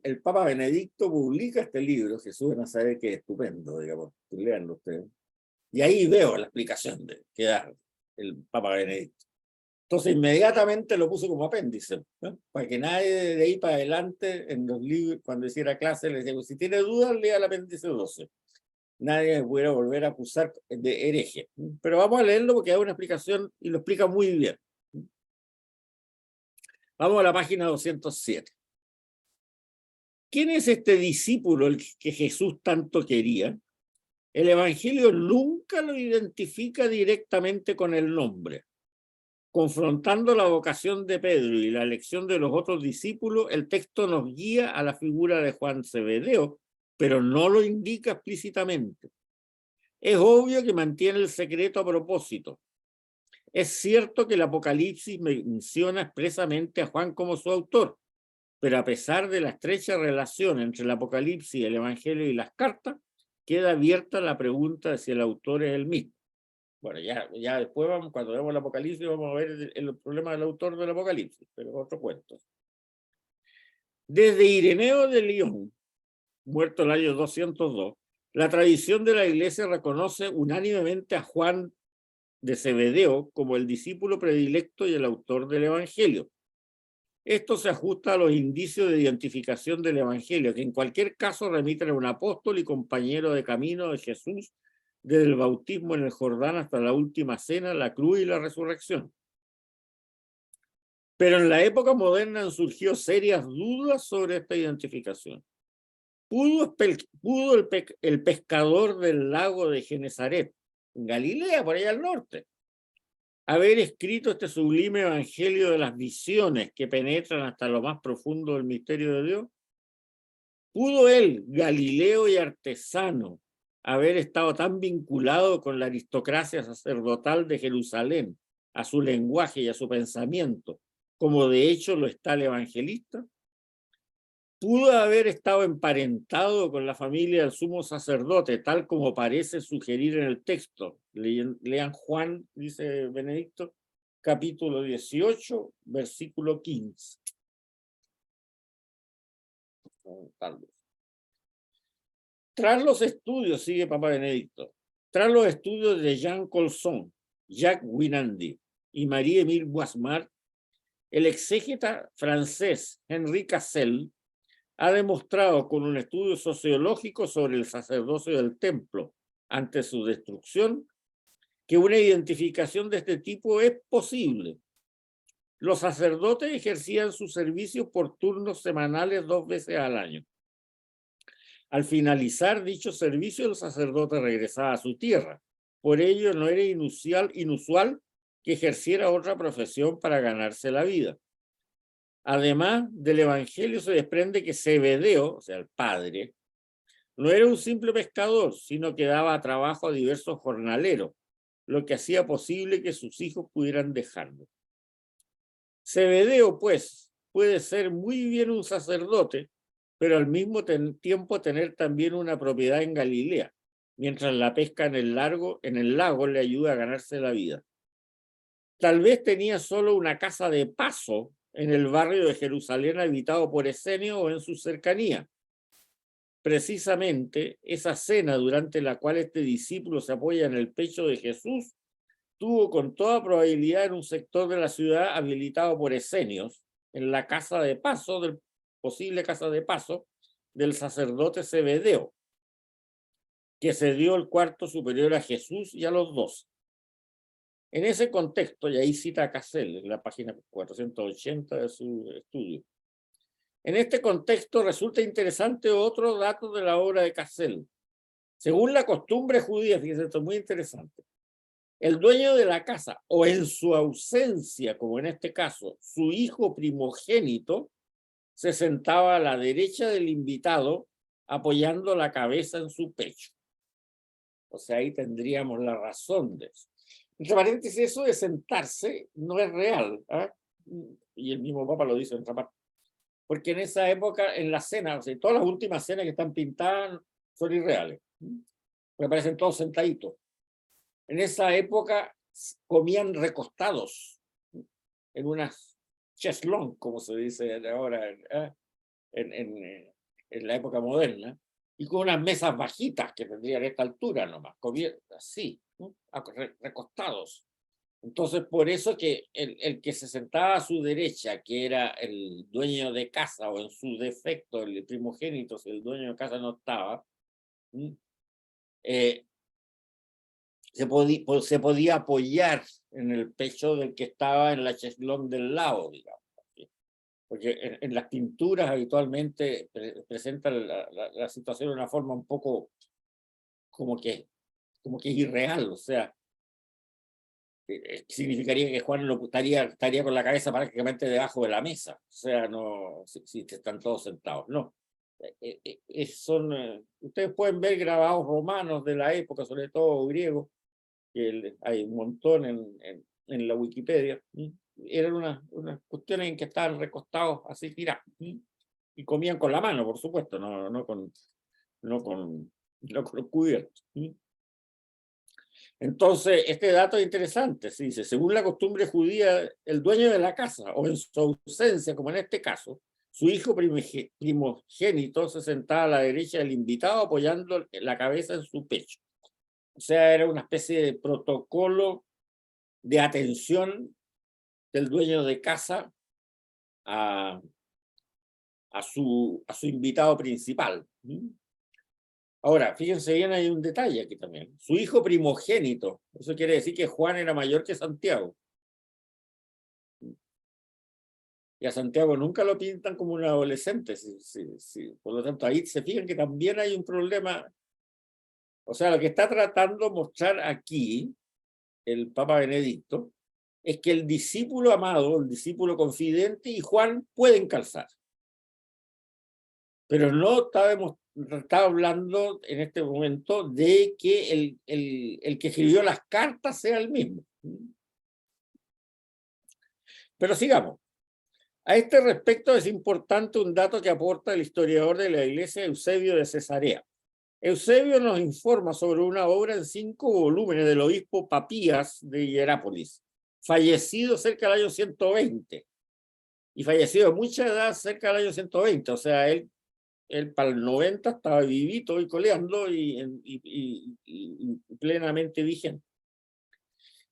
el Papa Benedicto publica este libro, Jesús de Nazaret, que es estupendo, digamos, leanlo ustedes. Y ahí veo la explicación que da el Papa Benedicto. Entonces inmediatamente lo puso como apéndice, ¿no? Para que nadie de ahí para adelante, en los libros, cuando hiciera clase, les decía, si tiene dudas, lea el apéndice 12. Nadie pudiera volver a acusar de hereje. Pero vamos a leerlo porque da una explicación y lo explica muy bien. Vamos a la página 207. ¿Quién es este discípulo el que Jesús tanto quería? El Evangelio nunca lo identifica directamente con el nombre. Confrontando la vocación de Pedro y la elección de los otros discípulos, el texto nos guía a la figura de Juan Zebedeo, pero no lo indica explícitamente. Es obvio que mantiene el secreto a propósito. Es cierto que el Apocalipsis menciona expresamente a Juan como su autor, pero a pesar de la estrecha relación entre el Apocalipsis, el Evangelio y las cartas, queda abierta la pregunta de si el autor es el mismo. Bueno, ya después, cuando vemos el Apocalipsis, vamos a ver el problema del autor del Apocalipsis, pero otro cuento. Desde Ireneo de León, muerto en el año 202, la tradición de la Iglesia reconoce unánimemente a Juan de Zebedeo como el discípulo predilecto y el autor del Evangelio. Esto se ajusta a los indicios de identificación del Evangelio, que en cualquier caso remiten a un apóstol y compañero de camino de Jesús desde el bautismo en el Jordán hasta la última cena, la cruz y la resurrección. Pero en la época moderna han surgido serias dudas sobre esta identificación. ¿Pudo el pescador del lago de Genezaret, en Galilea, por allá al norte, haber escrito este sublime evangelio de las visiones que penetran hasta lo más profundo del misterio de Dios? ¿Pudo él, Galileo y artesano, haber estado tan vinculado con la aristocracia sacerdotal de Jerusalén, a su lenguaje y a su pensamiento, como de hecho lo está el evangelista? ¿Pudo haber estado emparentado con la familia del sumo sacerdote, tal como parece sugerir en el texto? Lean Juan, dice Benedicto, capítulo 18, versículo 15. Tras los estudios, sigue Papa Benedicto, tras los estudios de Jean Colson, Jacques Winandi y Marie-Émile Boismart, el exégeta francés Henri Cassel ha demostrado con un estudio sociológico sobre el sacerdocio del templo ante su destrucción que una identificación de este tipo es posible. Los sacerdotes ejercían sus servicios por turnos semanales 2 veces al año. Al finalizar dicho servicio, el sacerdote regresaba a su tierra. Por ello, no era inusual que ejerciera otra profesión para ganarse la vida. Además del Evangelio se desprende que Zebedeo, o sea, el padre, no era un simple pescador, sino que daba trabajo a diversos jornaleros, lo que hacía posible que sus hijos pudieran dejarlo. Zebedeo, pues, puede ser muy bien un sacerdote, pero al mismo tiempo tener también una propiedad en Galilea, mientras la pesca en el lago le ayuda a ganarse la vida. Tal vez tenía solo una casa de paso en el barrio de Jerusalén habitado por esenios o en su cercanía. Precisamente esa cena durante la cual este discípulo se apoya en el pecho de Jesús tuvo con toda probabilidad en un sector de la ciudad habilitado por esenios, en la casa de paso, posible casa de paso del sacerdote Zebedeo, que cedió el cuarto superior a Jesús y a los 12. En ese contexto, y ahí cita a Cassell en la página 480 de su estudio, en este contexto resulta interesante otro dato de la obra de Cassell. Según la costumbre judía, fíjense, esto es muy interesante, el dueño de la casa, o en su ausencia, como en este caso, su hijo primogénito, se sentaba a la derecha del invitado, apoyando la cabeza en su pecho. O sea, ahí tendríamos la razón de eso. Entre paréntesis, eso de sentarse no es real, ¿eh? Y el mismo Papa lo dice en otra parte. Porque en esa época, en la cena, o sea, todas las últimas cenas que están pintadas son irreales. Me parecen todos sentaditos. En esa época comían recostados en unas cheslón, como se dice ahora en la época moderna, y con unas mesas bajitas que tendrían esta altura nomás, comían así, ¿no? Recostados. Entonces, por eso que el que se sentaba a su derecha, que era el dueño de casa, o en su defecto, el primogénito, si el dueño de casa no estaba, se podía apoyar en el pecho del que estaba en la cheslón del lado, digamos. Porque en las pinturas habitualmente presentan la situación de una forma un poco como que es irreal, o sea, significaría que Juan estaría con la cabeza prácticamente debajo de la mesa, o sea, no, si están todos sentados, no. Ustedes pueden ver grabados romanos de la época, sobre todo griegos, que hay un montón en la Wikipedia. Eran unas cuestiones en que estaban recostados así tirados, y comían con la mano, por supuesto, no con los cubiertos. Entonces, este dato es interesante. Se dice, según la costumbre judía, el dueño de la casa, o en su ausencia, como en este caso, su hijo primogénito se sentaba a la derecha del invitado apoyando la cabeza en su pecho. O sea, era una especie de protocolo de atención del dueño de casa a su invitado principal. Ahora, fíjense bien, hay un detalle aquí también. Su hijo primogénito, eso quiere decir que Juan era mayor que Santiago. Y a Santiago nunca lo pintan como un adolescente. Por lo tanto, ahí se fijan que también hay un problema. O sea, lo que está tratando de mostrar aquí el Papa Benedicto es que el discípulo amado, el discípulo confidente y Juan pueden calzar. Pero no está hablando en este momento de que el que escribió las cartas sea el mismo. Pero sigamos. A este respecto es importante un dato que aporta el historiador de la Iglesia Eusebio de Cesarea. Eusebio nos informa sobre una obra en 5 volúmenes del obispo Papías de Hierápolis, fallecido cerca del año 120, y fallecido de mucha edad cerca del año 120, o sea, él para el 90 estaba vivito y coleando y plenamente vigente,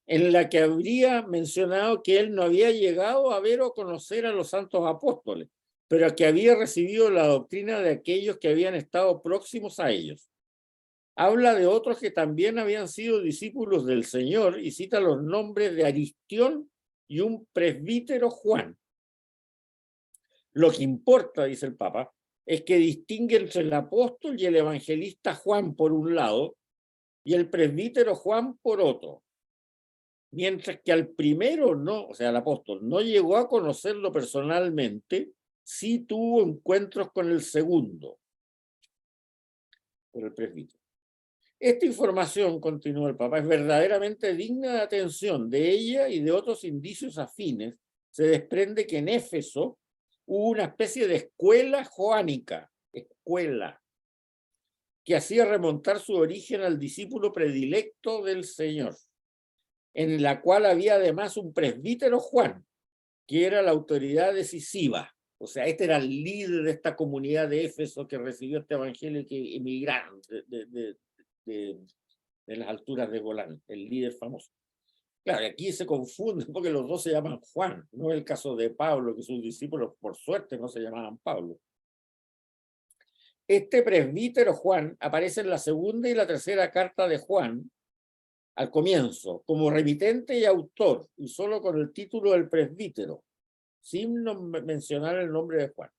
en la que habría mencionado que él no había llegado a ver o conocer a los santos apóstoles, pero que había recibido la doctrina de aquellos que habían estado próximos a ellos. Habla de otros que también habían sido discípulos del Señor y cita los nombres de Aristión y un presbítero Juan. Lo que importa, dice el Papa, es que distingue entre el apóstol y el evangelista Juan por un lado y el presbítero Juan por otro. Mientras que al primero no, o sea, al apóstol, no llegó a conocerlo personalmente, sí tuvo encuentros con el segundo, con el presbítero. Esta información, continúa el Papa, es verdaderamente digna de atención. De ella y de otros indicios afines se desprende que en Éfeso hubo una especie de escuela joánica, que que hacía remontar su origen al discípulo predilecto del Señor, en la cual había además un presbítero Juan, que era la autoridad decisiva. O sea, este era el líder de esta comunidad de Éfeso que recibió este evangelio y que emigraron de las alturas de Golán, el líder famoso. Claro, aquí se confunde porque los dos se llaman Juan, no es el caso de Pablo, que sus discípulos por suerte no se llamaban Pablo. Este presbítero Juan aparece en la segunda y la tercera carta de Juan, al comienzo, como remitente y autor, y solo con el título del presbítero, sin mencionar el nombre de Juan.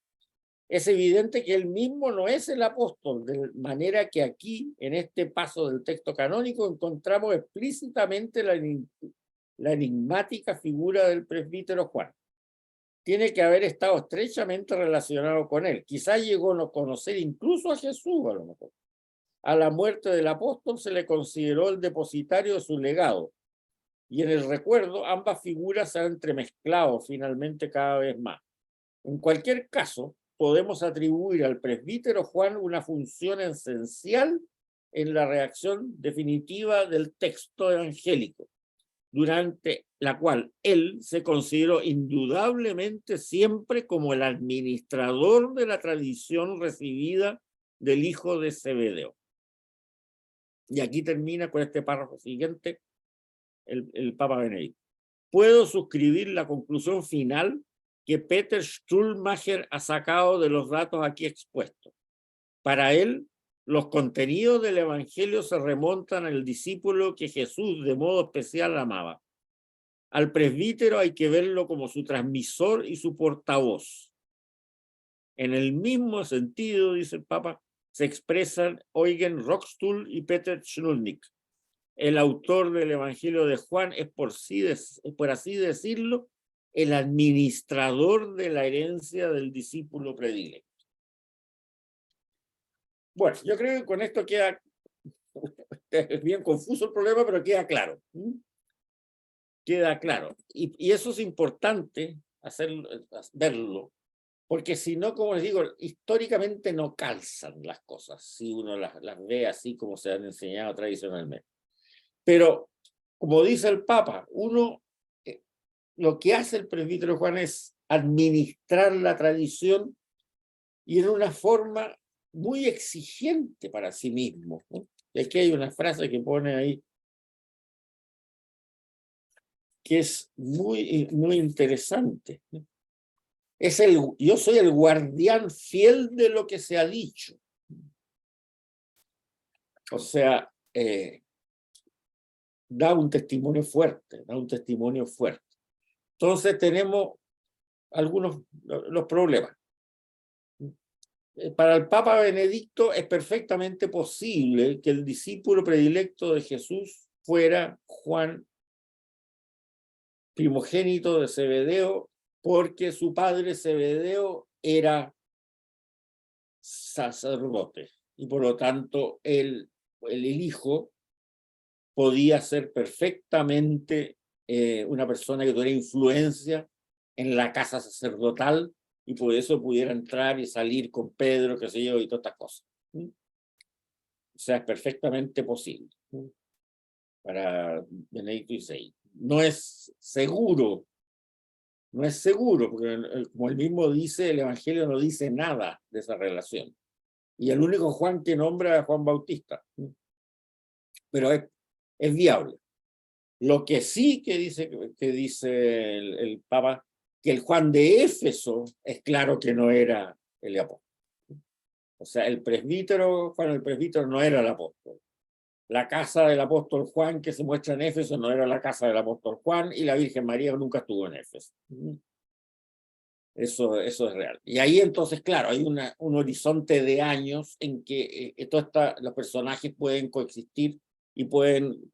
Es evidente que él mismo no es el apóstol, de manera que aquí, en este paso del texto canónico, encontramos explícitamente la enigmática figura del presbítero Juan. Tiene que haber estado estrechamente relacionado con él. Quizá llegó a conocer incluso a Jesús, a lo mejor. A la muerte del apóstol se le consideró el depositario de su legado. Y en el recuerdo, ambas figuras se han entremezclado finalmente cada vez más. En cualquier caso, podemos atribuir al presbítero Juan una función esencial en la reacción definitiva del texto evangélico, durante la cual él se consideró indudablemente siempre como el administrador de la tradición recibida del hijo de Zebedeo. Y aquí termina con este párrafo siguiente el Papa Benedicto. Puedo suscribir la conclusión final que Peter Stuhlmacher ha sacado de los datos aquí expuestos. Para él, los contenidos del Evangelio se remontan al discípulo que Jesús de modo especial amaba. Al presbítero hay que verlo como su transmisor y su portavoz. En el mismo sentido, dice el Papa, se expresan Eugen Rockstuhl y Peter Schnulnik. El autor del Evangelio de Juan es, por así decirlo, el administrador de la herencia del discípulo predilecto. Bueno, yo creo que con esto queda, es bien confuso el problema, pero queda claro. Queda claro. Y eso es importante verlo, porque si no, como les digo, históricamente no calzan las cosas, si uno las ve así como se han enseñado tradicionalmente. Pero, como dice el Papa, lo que hace el presbítero Juan es administrar la tradición y en una forma muy exigente para sí mismo, ¿no? Y aquí hay una frase que pone ahí que es muy, muy interesante. Yo soy el guardián fiel de lo que se ha dicho. O sea, da un testimonio fuerte, da un testimonio fuerte. Entonces tenemos los problemas. Para el Papa Benedicto es perfectamente posible que el discípulo predilecto de Jesús fuera Juan, primogénito de Zebedeo, porque su padre Zebedeo era sacerdote y por lo tanto el hijo podía ser perfectamente una persona que tuviera influencia en la casa sacerdotal y por eso pudiera entrar y salir con Pedro, qué sé yo, y todas estas cosas. O sea, es perfectamente posible para Benedicto XVI. No es seguro, porque como él mismo dice, el Evangelio no dice nada de esa relación. Y el único Juan que nombra es Juan Bautista. Pero es viable. Lo que sí que dice el Papa, que el Juan de Éfeso es claro que no era el apóstol. O sea, Juan el presbítero no era el apóstol. La casa del apóstol Juan que se muestra en Éfeso no era la casa del apóstol Juan y la Virgen María nunca estuvo en Éfeso. Eso es real. Y ahí entonces, claro, hay un horizonte de años en que los personajes pueden coexistir y pueden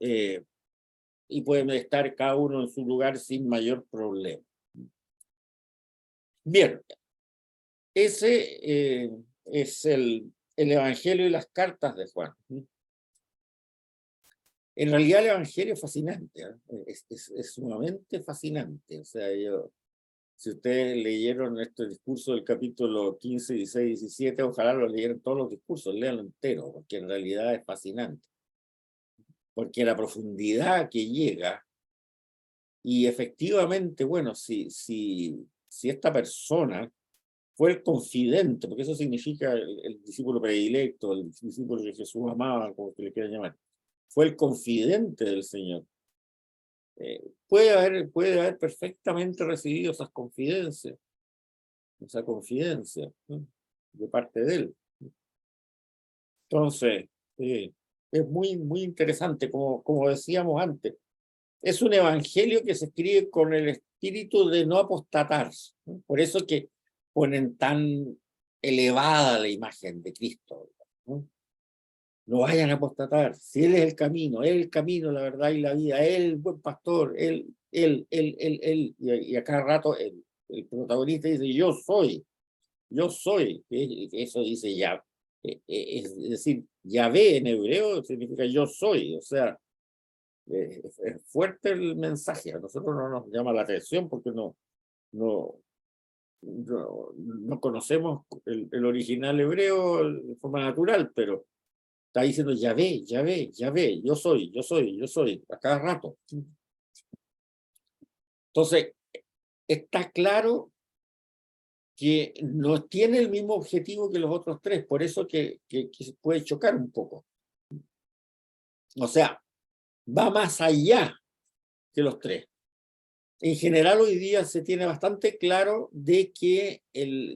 estar cada uno en su lugar sin mayor problema. Bien, ese es el Evangelio y las cartas de Juan. En realidad el Evangelio es fascinante, ¿eh? Es sumamente fascinante. O sea, Si ustedes leyeron este discurso del capítulo 15, 16, 17, ojalá lo leyeran todos los discursos, léanlo entero, porque en realidad es fascinante. Porque la profundidad que llega, y efectivamente, bueno, si esta persona fue el confidente, porque eso significa el discípulo predilecto, el discípulo que Jesús amaba, como que le quieran llamar, fue el confidente del Señor. Puede haber perfectamente recibido esa confidencia, ¿no? De parte de él. Entonces, es muy interesante, como decíamos antes. Es un evangelio que se escribe con el espíritu de no apostatar, ¿no? Por eso que ponen tan elevada la imagen de Cristo, ¿no? No vayan a apostatar, si Él es el camino, la verdad y la vida, Él el buen pastor, Él, y a cada rato el protagonista dice, yo soy, eso dice ya, es decir, Yahvé en hebreo significa yo soy, o sea, es fuerte el mensaje, a nosotros no nos llama la atención porque no, no conocemos el original hebreo de forma natural, pero está diciendo Yahvé, yo soy, a cada rato. Entonces, está claro que no tiene el mismo objetivo que los otros tres, por eso que puede chocar un poco. O sea, va más allá que los tres. En general, hoy día se tiene bastante claro de que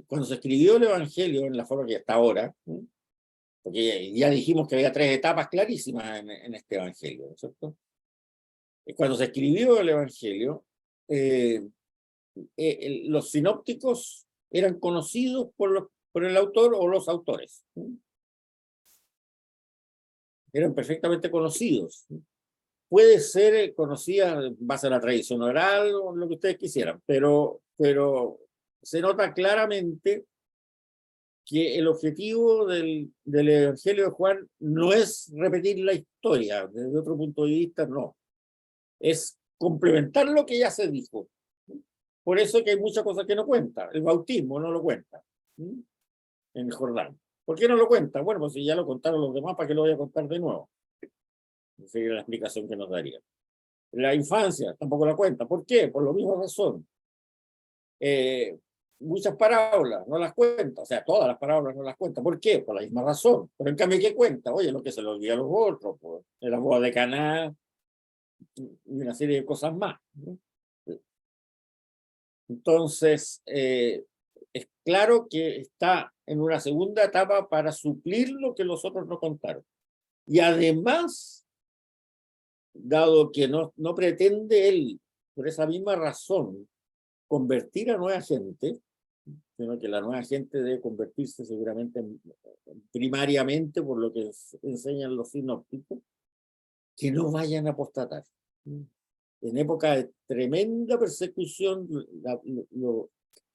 cuando se escribió el Evangelio en la forma que está ahora, ¿no? Porque ya dijimos que había tres etapas clarísimas en este Evangelio, ¿no es cierto? Cuando se escribió el Evangelio, los sinópticos eran conocidos por el autor o los autores, ¿no? Eran perfectamente conocidos, ¿no? Puede ser conocida en base a la tradición oral o lo que ustedes quisieran, pero se nota claramente que el objetivo del Evangelio de Juan no es repetir la historia, desde otro punto de vista, no. Es complementar lo que ya se dijo. Por eso que hay muchas cosas que no cuenta. El bautismo no lo cuenta, ¿sí? En el Jordán. ¿Por qué no lo cuenta? Bueno, pues si ya lo contaron los demás, ¿para qué lo voy a contar de nuevo? Esa sería la explicación que nos daría. La infancia tampoco la cuenta. ¿Por qué? Por la misma razón. Muchas parábolas no las cuenta, o sea, todas las parábolas no las cuenta. ¿Por qué? Por la misma razón. Pero en cambio, ¿qué cuenta? Oye, lo que se le olvida a los otros, pues, la boda de Caná y una serie de cosas más, ¿no? Entonces, es claro que está en una segunda etapa para suplir lo que los otros no contaron. Y además, dado que no pretende él, por esa misma razón, convertir a nueva gente, sino que la nueva gente debe convertirse seguramente primariamente por lo que enseñan los sinópticos, que no vayan a apostatar. En época de tremenda persecución,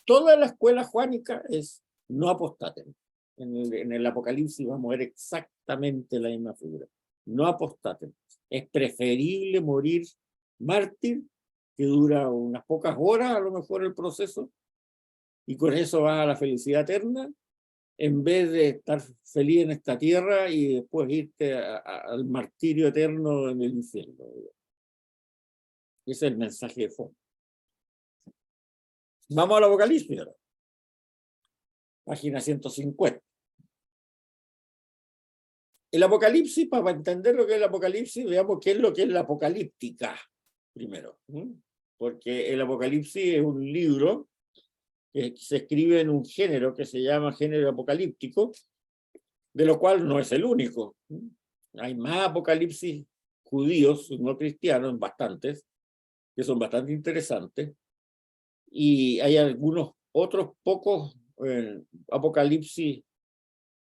toda la escuela juánica es no apostaten. En el Apocalipsis vamos a ver exactamente la misma figura. No apostaten. Es preferible morir mártir, que dura unas pocas horas a lo mejor el proceso, y con eso vas a la felicidad eterna, en vez de estar feliz en esta tierra y después irte al martirio eterno en el infierno. Ese es el mensaje de fondo. Vamos al Apocalipsis ahora. Página 150. El Apocalipsis, para entender lo que es el Apocalipsis, veamos qué es lo que es la apocalíptica primero. Porque el Apocalipsis es un libro que se escribe en un género que se llama género apocalíptico, de lo cual no es el único. Hay más apocalipsis judíos, no cristianos, bastantes, que son bastante interesantes, y hay algunos otros pocos apocalipsis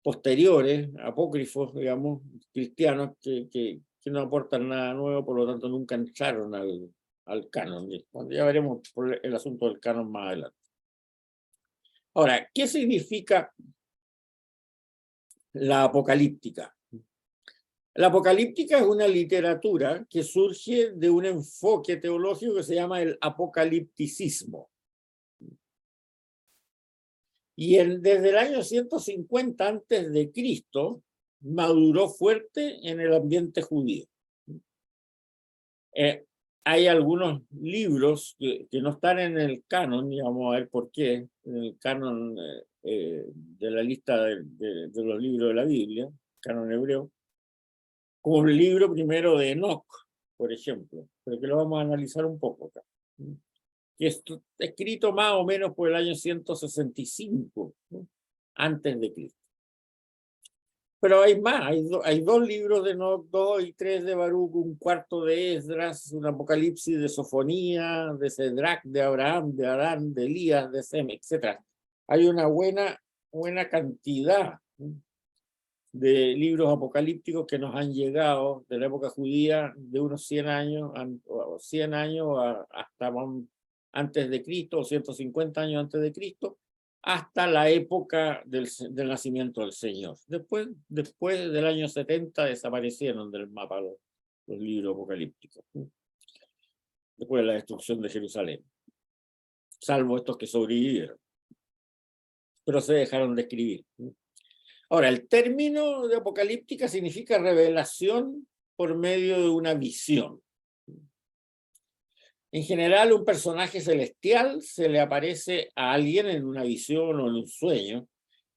posteriores, apócrifos, digamos, cristianos, que no aportan nada nuevo, por lo tanto nunca entraron al canon. Ya veremos por el asunto del canon más adelante. Ahora, ¿qué significa la apocalíptica? La apocalíptica es una literatura que surge de un enfoque teológico que se llama el apocalipticismo. Y desde el año 150 antes de Cristo maduró fuerte en el ambiente judío. Hay algunos libros que no están en el canon, y vamos a ver por qué, en el canon de la lista de los libros de la Biblia, canon hebreo, como el libro primero de Enoch, por ejemplo, pero que lo vamos a analizar un poco acá. Que es escrito más o menos por el año 165, ¿no? Antes de Cristo. Pero hay más, hay dos libros de Enoch, 2 y 3 de Baruch, un cuarto de Esdras, un Apocalipsis de Sofonía, de Cedrac, de Abraham, de Adán, de Elías, de Sem, etc. Hay una buena cantidad de libros apocalípticos que nos han llegado de la época judía de unos 100 años, 100 años hasta antes de Cristo, o 150 años antes de Cristo, hasta la época del nacimiento del Señor. Después del año 70 desaparecieron del mapa los libros apocalípticos, después de la destrucción de Jerusalén, salvo estos que sobrevivieron, pero se dejaron de escribir. Ahora, el término de apocalíptica significa revelación por medio de una visión. En general, un personaje celestial se le aparece a alguien en una visión o en un sueño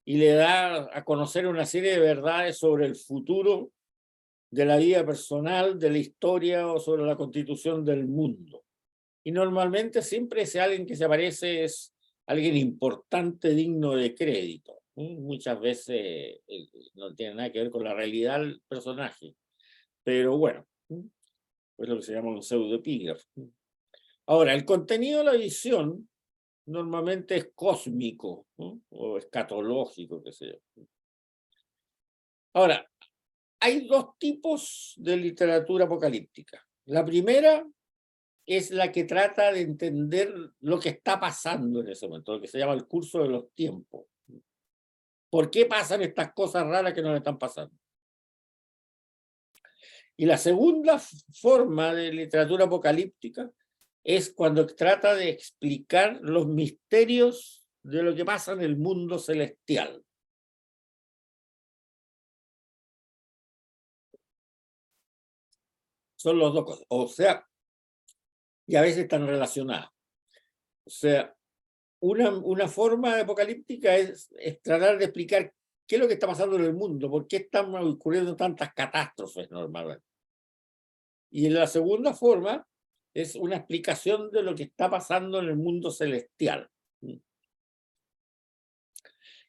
y le da a conocer una serie de verdades sobre el futuro de la vida personal, de la historia o sobre la constitución del mundo. Y normalmente siempre ese alguien que se aparece es alguien importante, digno de crédito. Muchas veces no tiene nada que ver con la realidad del personaje, pero bueno, es lo que se llama un pseudoepígrafo. Ahora, el contenido de la visión normalmente es cósmico, ¿no? O escatológico, qué sé yo. Ahora, hay dos tipos de literatura apocalíptica. La primera es la que trata de entender lo que está pasando en ese momento, lo que se llama el curso de los tiempos. ¿Por qué pasan estas cosas raras que nos están pasando? Y la segunda forma de literatura apocalíptica es cuando trata de explicar los misterios de lo que pasa en el mundo celestial. Son las dos cosas. O sea, y a veces están relacionadas. O sea, una forma apocalíptica es tratar de explicar qué es lo que está pasando en el mundo, por qué están ocurriendo tantas catástrofes normalmente. Y la segunda forma es una explicación de lo que está pasando en el mundo celestial.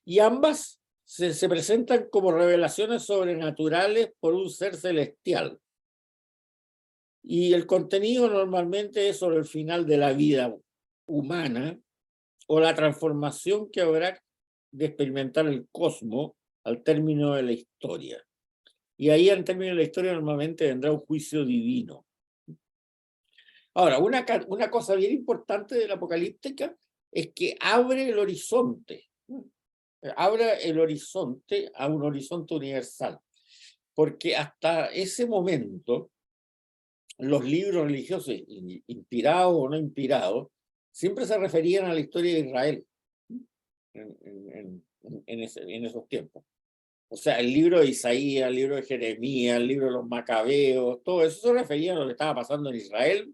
Y ambas se presentan como revelaciones sobrenaturales por un ser celestial. Y el contenido normalmente es sobre el final de la vida humana o la transformación que habrá de experimentar el cosmos al término de la historia. Y ahí al término de la historia normalmente vendrá un juicio divino. Ahora, una cosa bien importante de la apocalíptica es que abre el horizonte. Abre el horizonte a un horizonte universal. Porque hasta ese momento, los libros religiosos, inspirados o no inspirados, siempre se referían a la historia de Israel en esos tiempos. O sea, el libro de Isaías, el libro de Jeremías, el libro de los Macabeos, todo eso se refería a lo que estaba pasando en Israel,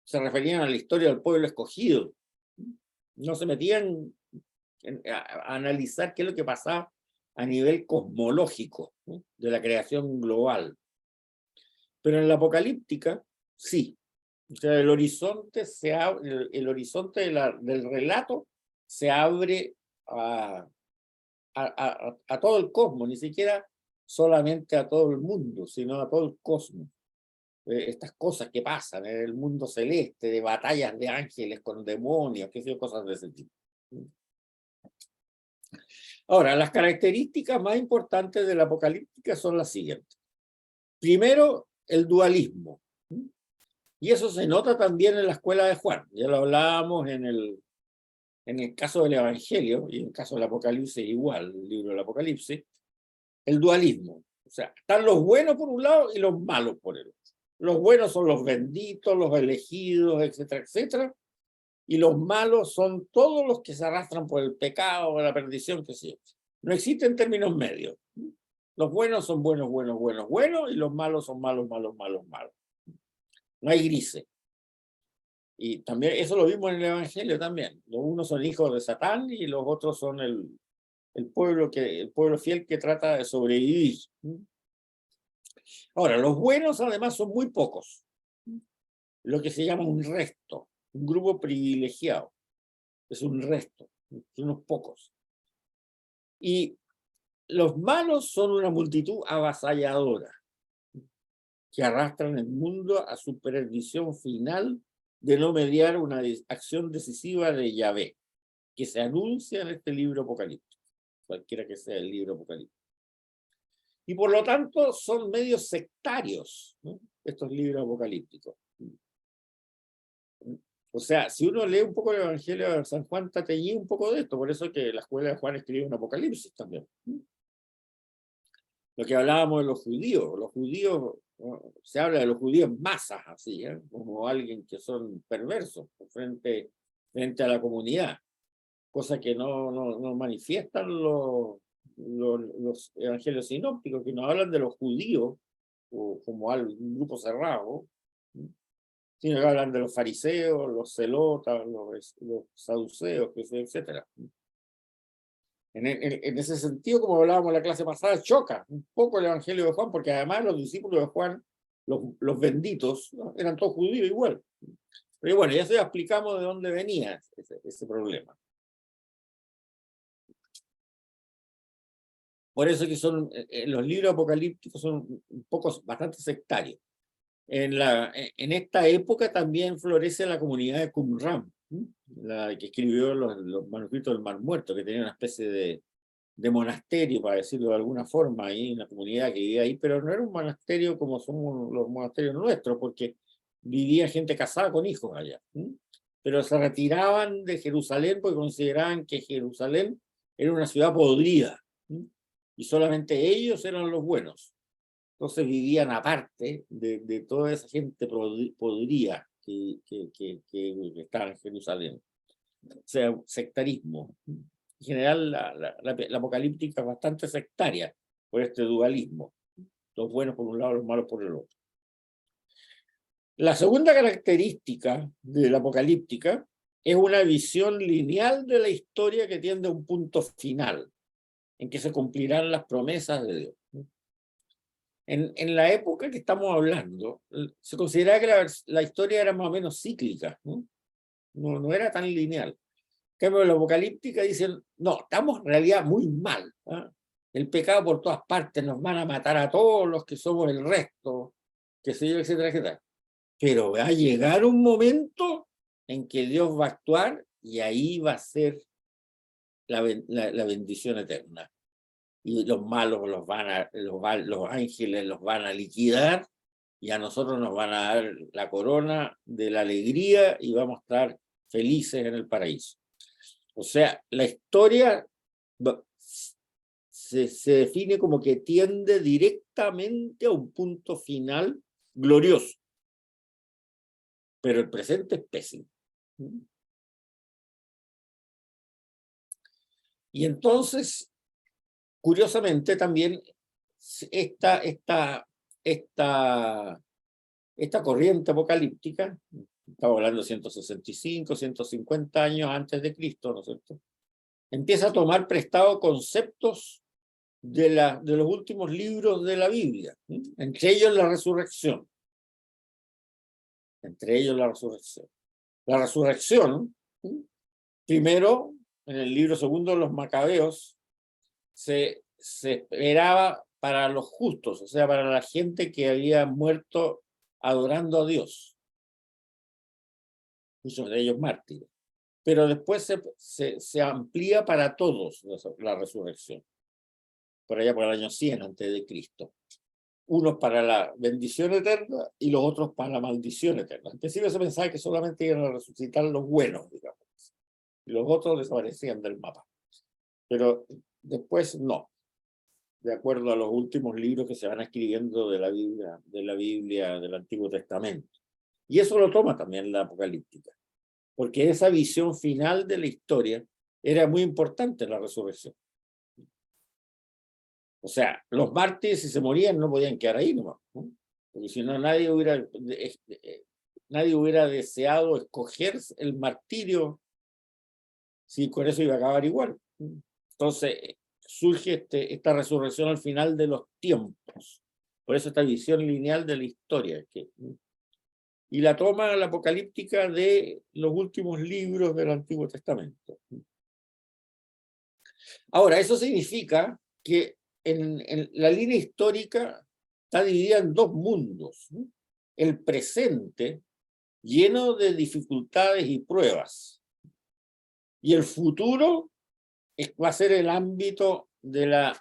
se referían a la historia del pueblo escogido. No se metían a analizar qué es lo que pasaba a nivel cosmológico, ¿no? De la creación global. Pero en la apocalíptica, sí. O sea, el horizonte se abre, el horizonte del relato se abre a todo el cosmos, ni siquiera solamente a todo el mundo, sino a todo el cosmos. Estas cosas que pasan en el mundo celeste, de batallas de ángeles con demonios, qué sé yo, cosas de ese tipo. Ahora, las características más importantes de la apocalíptica son las siguientes. Primero, el dualismo. Y eso se nota también en la escuela de Juan. Ya lo hablábamos en el caso del Evangelio, y en el caso del Apocalipsis igual, el libro del Apocalipsis, el dualismo. O sea, están los buenos por un lado y los malos por el otro. Los buenos son los benditos, los elegidos, etcétera, etcétera. y los malos son todos los que se arrastran por el pecado o la perdición, que sí. No existen términos medios. Los buenos son buenos, buenos, buenos, buenos, y los malos son malos, malos, malos, malos. No hay grises. Y también eso lo vimos en el Evangelio también. Los unos son hijos de Satán y los otros son el pueblo fiel que trata de sobrevivir. Ahora, los buenos además son muy pocos, lo que se llama un resto, un grupo privilegiado. Es un resto, son unos pocos. Y los malos son una multitud avasalladora que arrastran el mundo a su perdición final de no mediar una acción decisiva de Yahvé, que se anuncia en este libro apocalíptico, cualquiera que sea el libro apocalíptico. Y por lo tanto son medios sectarios, ¿no?, estos libros apocalípticos. O sea, si uno lee un poco el Evangelio de San Juan, está teñido un poco de esto, por eso que la escuela de Juan escribe un Apocalipsis también. Lo que hablábamos de los judíos, ¿no?, se habla de los judíos masas, así, como alguien que son perversos frente a la comunidad, cosa que no manifiestan los evangelios sinópticos, que nos hablan de los judíos como un grupo cerrado, sino que hablan de los fariseos, los celotas, los saduceos, etc. En ese sentido, como hablábamos en la clase pasada, choca un poco el Evangelio de Juan, porque además los discípulos de Juan, los benditos, ¿no?, eran todos judíos igual. Pero bueno, ya explicamos de dónde venía ese problema. Por eso que los libros apocalípticos son bastante sectarios. En esta época también florece la comunidad de Qumran, la que escribió los manuscritos del Mar Muerto, que tenía una especie de monasterio, para decirlo de alguna forma, ahí, una comunidad que vivía ahí, pero no era un monasterio como son los monasterios nuestros, porque vivía gente casada con hijos allá. Pero se retiraban de Jerusalén porque consideraban que Jerusalén era una ciudad podrida, y solamente ellos eran los buenos. Entonces vivían aparte de toda esa gente podrida que estaba en Jerusalén. O sea, sectarismo. En general, la apocalíptica es bastante sectaria por este dualismo. Los buenos por un lado, los malos por el otro. La segunda característica de la apocalíptica es una visión lineal de la historia que tiende a un punto final, en que se cumplirán las promesas de Dios. En la época que estamos hablando, se consideraba que la historia era más o menos cíclica, no era tan lineal. En cambio, la apocalíptica dicen, no, estamos en realidad muy mal. El pecado por todas partes, nos van a matar a todos los que somos el resto, que sé yo, etcétera, etcétera. Pero va a llegar un momento en que Dios va a actuar y ahí va a ser la bendición eterna. Y los malos los ángeles los van a liquidar, y a nosotros nos van a dar la corona de la alegría y vamos a estar felices en el paraíso. O sea, la historia se define como que tiende directamente a un punto final glorioso, pero el presente es pésimo. Y entonces, curiosamente, también esta corriente apocalíptica, estamos hablando de 165, 150 años antes de Cristo, ¿no es cierto?, empieza a tomar prestado conceptos de los últimos libros de la Biblia, entre ellos la resurrección. La resurrección, primero, en el libro segundo de los Macabeos, se esperaba para los justos, o sea, para la gente que había muerto adorando a Dios, muchos de ellos mártires. Pero después se amplía para todos la resurrección, por allá por el año 100 antes de Cristo. Unos para la bendición eterna y los otros para la maldición eterna. En principio se pensaba que solamente iban a resucitar los buenos, digamos, y los otros desaparecían del mapa. Pero después no, de acuerdo a los últimos libros que se van escribiendo de la Biblia del Antiguo Testamento. Y eso lo toma también la apocalíptica. porque esa visión final de la historia era muy importante en la resurrección. O sea, los mártires, si se morían, no podían quedar ahí nomás, ¿no? Porque si no, nadie hubiera deseado escoger el martirio si con eso iba a acabar igual. Entonces, surge esta resurrección al final de los tiempos. Por eso esta visión lineal de la historia. Y la toma la apocalíptica de los últimos libros del Antiguo Testamento. Ahora, eso significa que en la línea histórica está dividida en dos mundos, ¿no? El presente, lleno de dificultades y pruebas, y el futuro va a ser el ámbito de la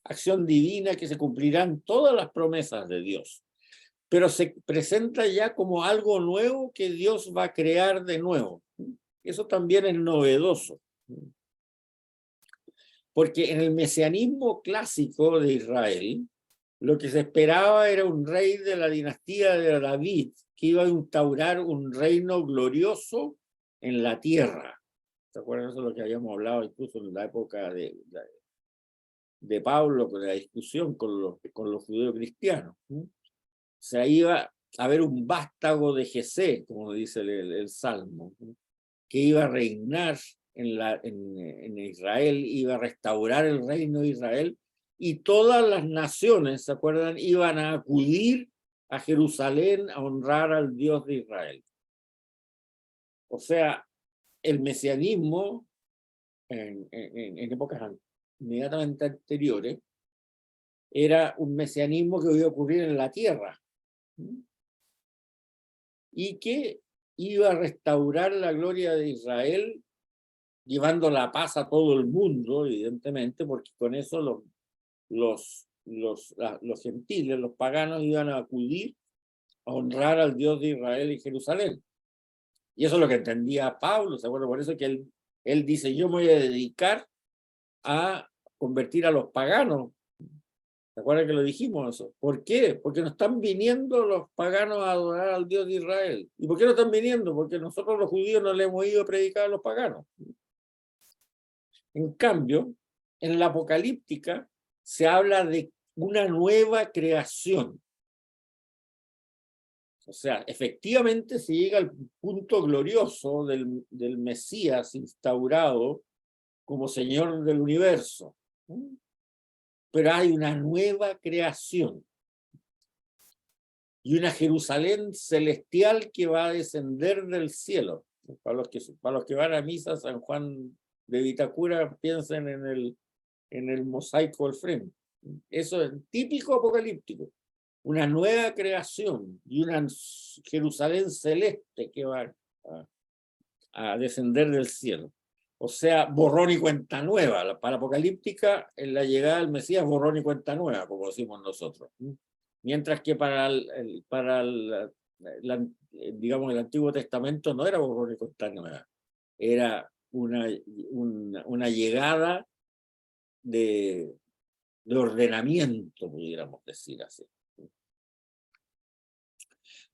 acción divina, que se cumplirán todas las promesas de Dios, pero se presenta ya como algo nuevo que Dios va a crear de nuevo. Eso también es novedoso, porque en el mesianismo clásico de Israel, lo que se esperaba era un rey de la dinastía de David, que iba a instaurar un reino glorioso en la tierra. ¿Se acuerdan? Eso es lo que habíamos hablado incluso en la época de Pablo, con la discusión con los judeocristianos. O sea, iba a haber un vástago de Jesé, como dice el Salmo, que iba a reinar en Israel, iba a restaurar el reino de Israel, y todas las naciones, ¿se acuerdan?, iban a acudir a Jerusalén a honrar al Dios de Israel. O sea, el mesianismo en épocas inmediatamente anteriores era un mesianismo que iba a ocurrir en la tierra y que iba a restaurar la gloria de Israel, llevando la paz a todo el mundo, evidentemente, porque con eso los gentiles, los paganos, iban a acudir a honrar al Dios de Israel y Jerusalén. Y eso es lo que entendía Pablo, ¿se acuerdan? Por eso que él dice, yo me voy a dedicar a convertir a los paganos. ¿Se acuerdan que lo dijimos eso? ¿Por qué? Porque no están viniendo los paganos a adorar al Dios de Israel. ¿Y por qué no están viniendo? Porque nosotros los judíos no le hemos ido a predicar a los paganos. En cambio, en la apocalíptica se habla de una nueva creación. O sea, efectivamente se llega al punto glorioso del Mesías instaurado como Señor del universo. Pero hay una nueva creación y una Jerusalén celestial que va a descender del cielo. Para los que van a misa, San Juan de Vitacura, piensen en el mosaico al frente. Eso es típico apocalíptico. Una nueva creación y una Jerusalén celeste que va a descender del cielo. O sea, borrón y cuenta nueva. Para apocalíptica, en la llegada del Mesías, borrón y cuenta nueva, como decimos nosotros. Mientras que digamos, el Antiguo Testamento no era borrón y cuenta nueva. Era una llegada de ordenamiento, pudiéramos decir así.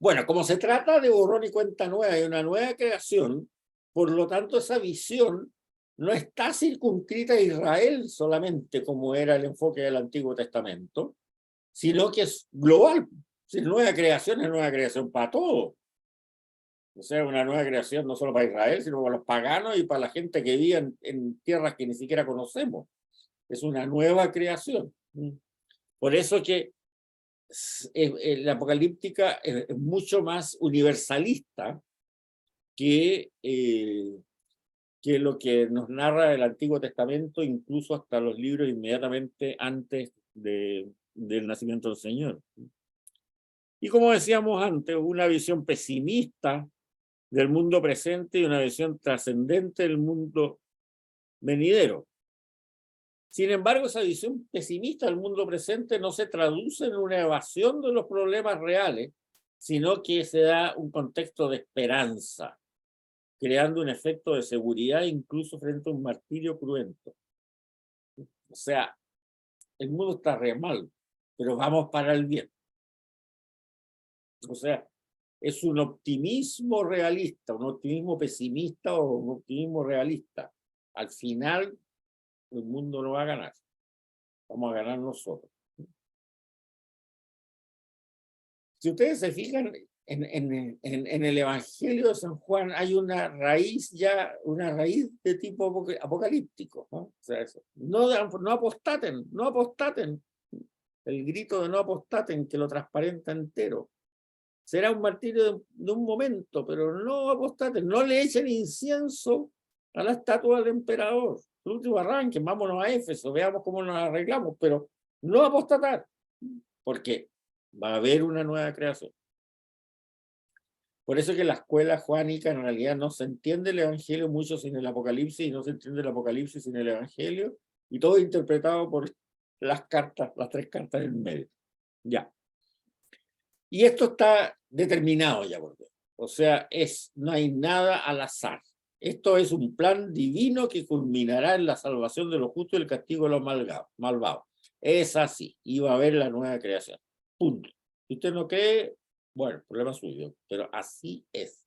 Bueno, como se trata de borrón y cuenta nueva y una nueva creación, por lo tanto esa visión no está circunscrita a Israel solamente, como era el enfoque del Antiguo Testamento, sino que es global. Si es nueva creación para todos. O sea, una nueva creación no solo para Israel, sino para los paganos y para la gente que vive en tierras que ni siquiera conocemos. Es una nueva creación. Por eso que la apocalíptica es mucho más universalista que lo que nos narra el Antiguo Testamento, incluso hasta los libros inmediatamente antes del nacimiento del Señor. Y como decíamos antes, una visión pesimista del mundo presente y una visión trascendente del mundo venidero. Sin embargo, esa visión pesimista del mundo presente no se traduce en una evasión de los problemas reales, sino que se da un contexto de esperanza, creando un efecto de seguridad incluso frente a un martirio cruento. O sea, el mundo está re mal, pero vamos para el bien. O sea, es un optimismo realista, un optimismo pesimista o un optimismo realista. Al final, el mundo no va a ganar. Vamos a ganar nosotros. Si ustedes se fijan, en el Evangelio de San Juan hay una raíz ya, una raíz de tipo apocalíptico, ¿no? O sea, no apostaten, no apostaten. El grito de no apostaten que lo transparenta entero. Será un martirio de un momento, pero no apostaten, no le echen incienso a la estatua del emperador. El último arranque, vámonos a Éfeso, veamos cómo nos arreglamos, pero no apostatar, porque va a haber una nueva creación. Por eso que la escuela juánica en realidad no se entiende el Evangelio mucho sin el Apocalipsis, y no se entiende el Apocalipsis sin el Evangelio, y todo interpretado por las cartas, las tres cartas en medio. Ya. Y esto está determinado ya, por Dios. O sea, no hay nada al azar. Esto es un plan divino que culminará en la salvación de los justos y el castigo de los malvados. Es así. Y va a haber la nueva creación. Punto. Si usted no cree, bueno, problema suyo, pero así es.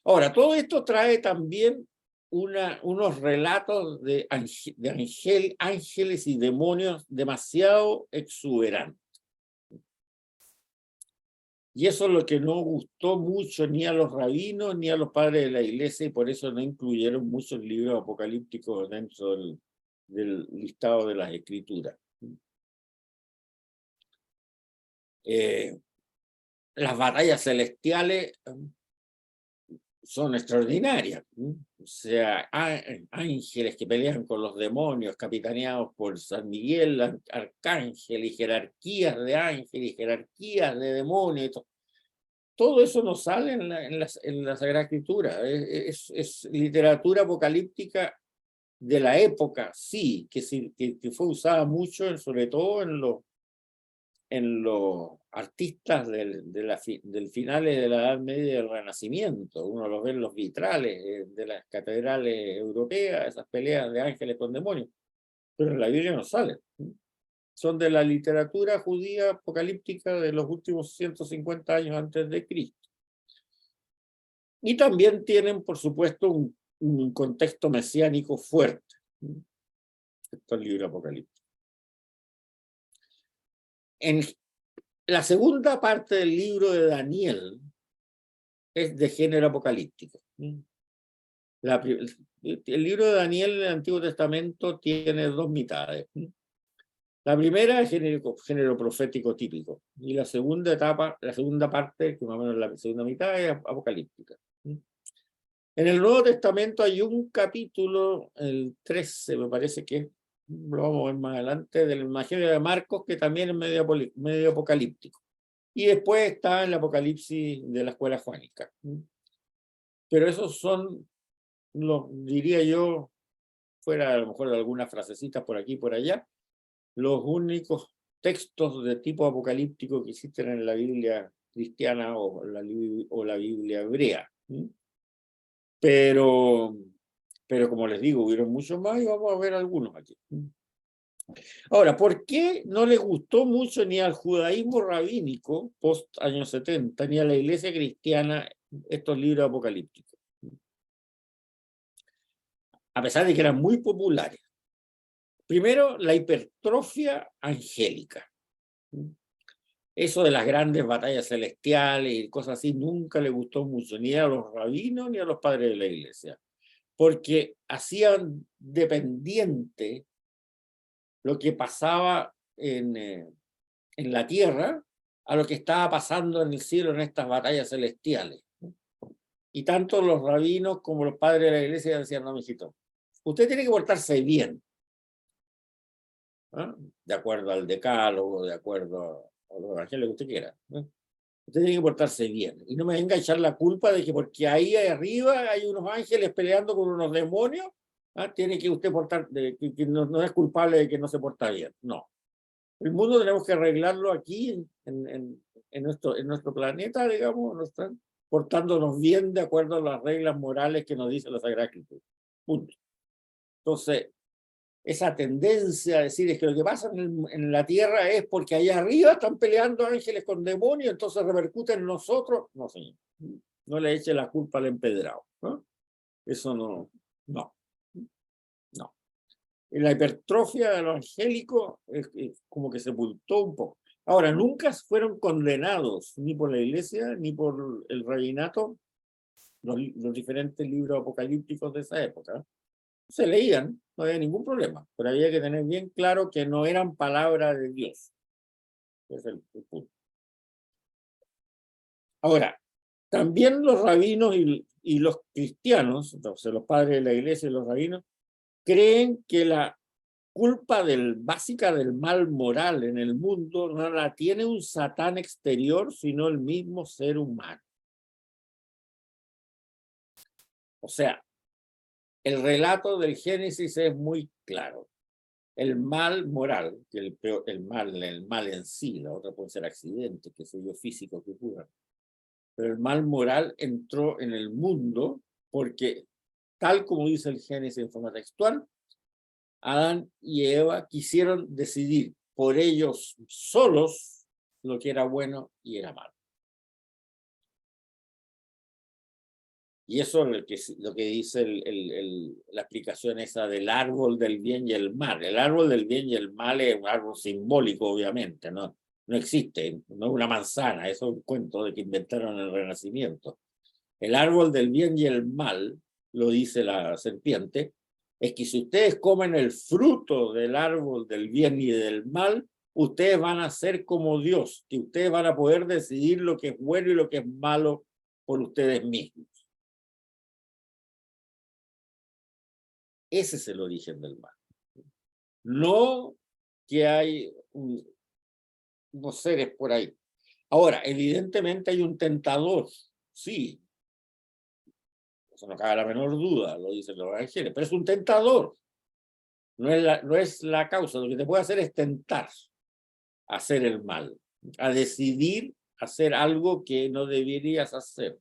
Ahora, todo esto trae también unos relatos de ángeles y demonios demasiado exuberantes. Y eso es lo que no gustó mucho ni a los rabinos ni a los padres de la iglesia, y por eso no incluyeron muchos libros apocalípticos dentro del listado de las escrituras. Las batallas celestiales son extraordinarias. O sea, ángeles que pelean con los demonios, capitaneados por San Miguel, arcángel, y jerarquías de ángeles, y jerarquías de demonios. Todo eso no sale en la Sagrada Escritura. Es literatura apocalíptica de la época, sí, que fue usada mucho, sobre todo en los artistas del finales de la Edad Media y del Renacimiento. Uno los ve en los vitrales de las catedrales europeas, esas peleas de ángeles con demonios, pero en la Biblia no salen. Son de la literatura judía apocalíptica de los últimos 150 años antes de Cristo. Y también tienen, por supuesto, un contexto mesiánico fuerte. Esto es el libro apocalíptico. En la segunda parte del libro de Daniel es de género apocalíptico. El libro de Daniel del Antiguo Testamento tiene dos mitades. La primera es género profético típico, y la segunda parte, que más o menos la segunda mitad, es apocalíptica. En el Nuevo Testamento hay un capítulo, el 13, me parece que lo vamos a ver más adelante, del Evangelio de Marcos, que también es medio apocalíptico. Y después está el Apocalipsis de la escuela juánica. Pero esos son, diría yo, fuera a lo mejor de algunas frasecitas por aquí y por allá, los únicos textos de tipo apocalíptico que existen en la Biblia cristiana o la Biblia hebrea. Pero como les digo, hubieron muchos más y vamos a ver algunos aquí. Ahora, ¿por qué no les gustó mucho ni al judaísmo rabínico post años 70, ni a la iglesia cristiana estos libros apocalípticos? A pesar de que eran muy populares. Primero, la hipertrofia angélica. Eso de las grandes batallas celestiales y cosas así nunca le gustó mucho, ni a los rabinos ni a los padres de la iglesia, porque hacían dependiente lo que pasaba en la tierra a lo que estaba pasando en el cielo en estas batallas celestiales. Y tanto los rabinos como los padres de la iglesia decían: no, mijito, usted tiene que portarse bien, ¿eh? De acuerdo al decálogo, de acuerdo a los evangelios que usted quiera, ¿eh? Usted tiene que portarse bien. Y no me venga a echar la culpa de que porque ahí arriba hay unos ángeles peleando con unos demonios, tiene que usted que no es culpable de que no se porta bien. No. El mundo tenemos que arreglarlo aquí en nuestro planeta, digamos, portándonos bien de acuerdo a las reglas morales que nos dice la Sagrada Escritura. Punto. Entonces, esa tendencia a decir es que lo que pasa en la tierra es porque allá arriba están peleando ángeles con demonios, entonces repercute en nosotros. No, señor. No le eche la culpa al empedrado, ¿no? Eso no, no, no. La hipertrofia de lo angélico es como que sepultó un poco. Ahora, nunca fueron condenados ni por la iglesia ni por el rabinato los diferentes libros apocalípticos de esa época. Se leían, no había ningún problema, pero había que tener bien claro que no eran palabras de Dios. Ese es el punto. Ahora, también los rabinos y los cristianos, entonces los padres de la iglesia y los rabinos, creen que la culpa básica del mal moral en el mundo no la tiene un satán exterior, sino el mismo ser humano. O sea, el relato del Génesis es muy claro. El mal moral, que el mal en sí, la otra puede ser accidentes, que sé yo, físicos que ocurran, pero el mal moral entró en el mundo porque, tal como dice el Génesis en forma textual, Adán y Eva quisieron decidir por ellos solos lo que era bueno y era malo. Y eso es lo que dice la explicación esa del árbol del bien y el mal. El árbol del bien y el mal es un árbol simbólico, obviamente, ¿no? No existe, no es una manzana, eso es un cuento de que inventaron en el Renacimiento. El árbol del bien y el mal, lo dice la serpiente, es que si ustedes comen el fruto del árbol del bien y del mal, ustedes van a ser como Dios, que ustedes van a poder decidir lo que es bueno y lo que es malo por ustedes mismos. Ese es el origen del mal. No que hay unos seres por ahí. Ahora, evidentemente hay un tentador, sí, eso no cabe la menor duda, lo dicen los evangelios, pero es un tentador, no es la causa. Lo que te puede hacer es tentar a hacer el mal, a decidir hacer algo que no deberías hacer,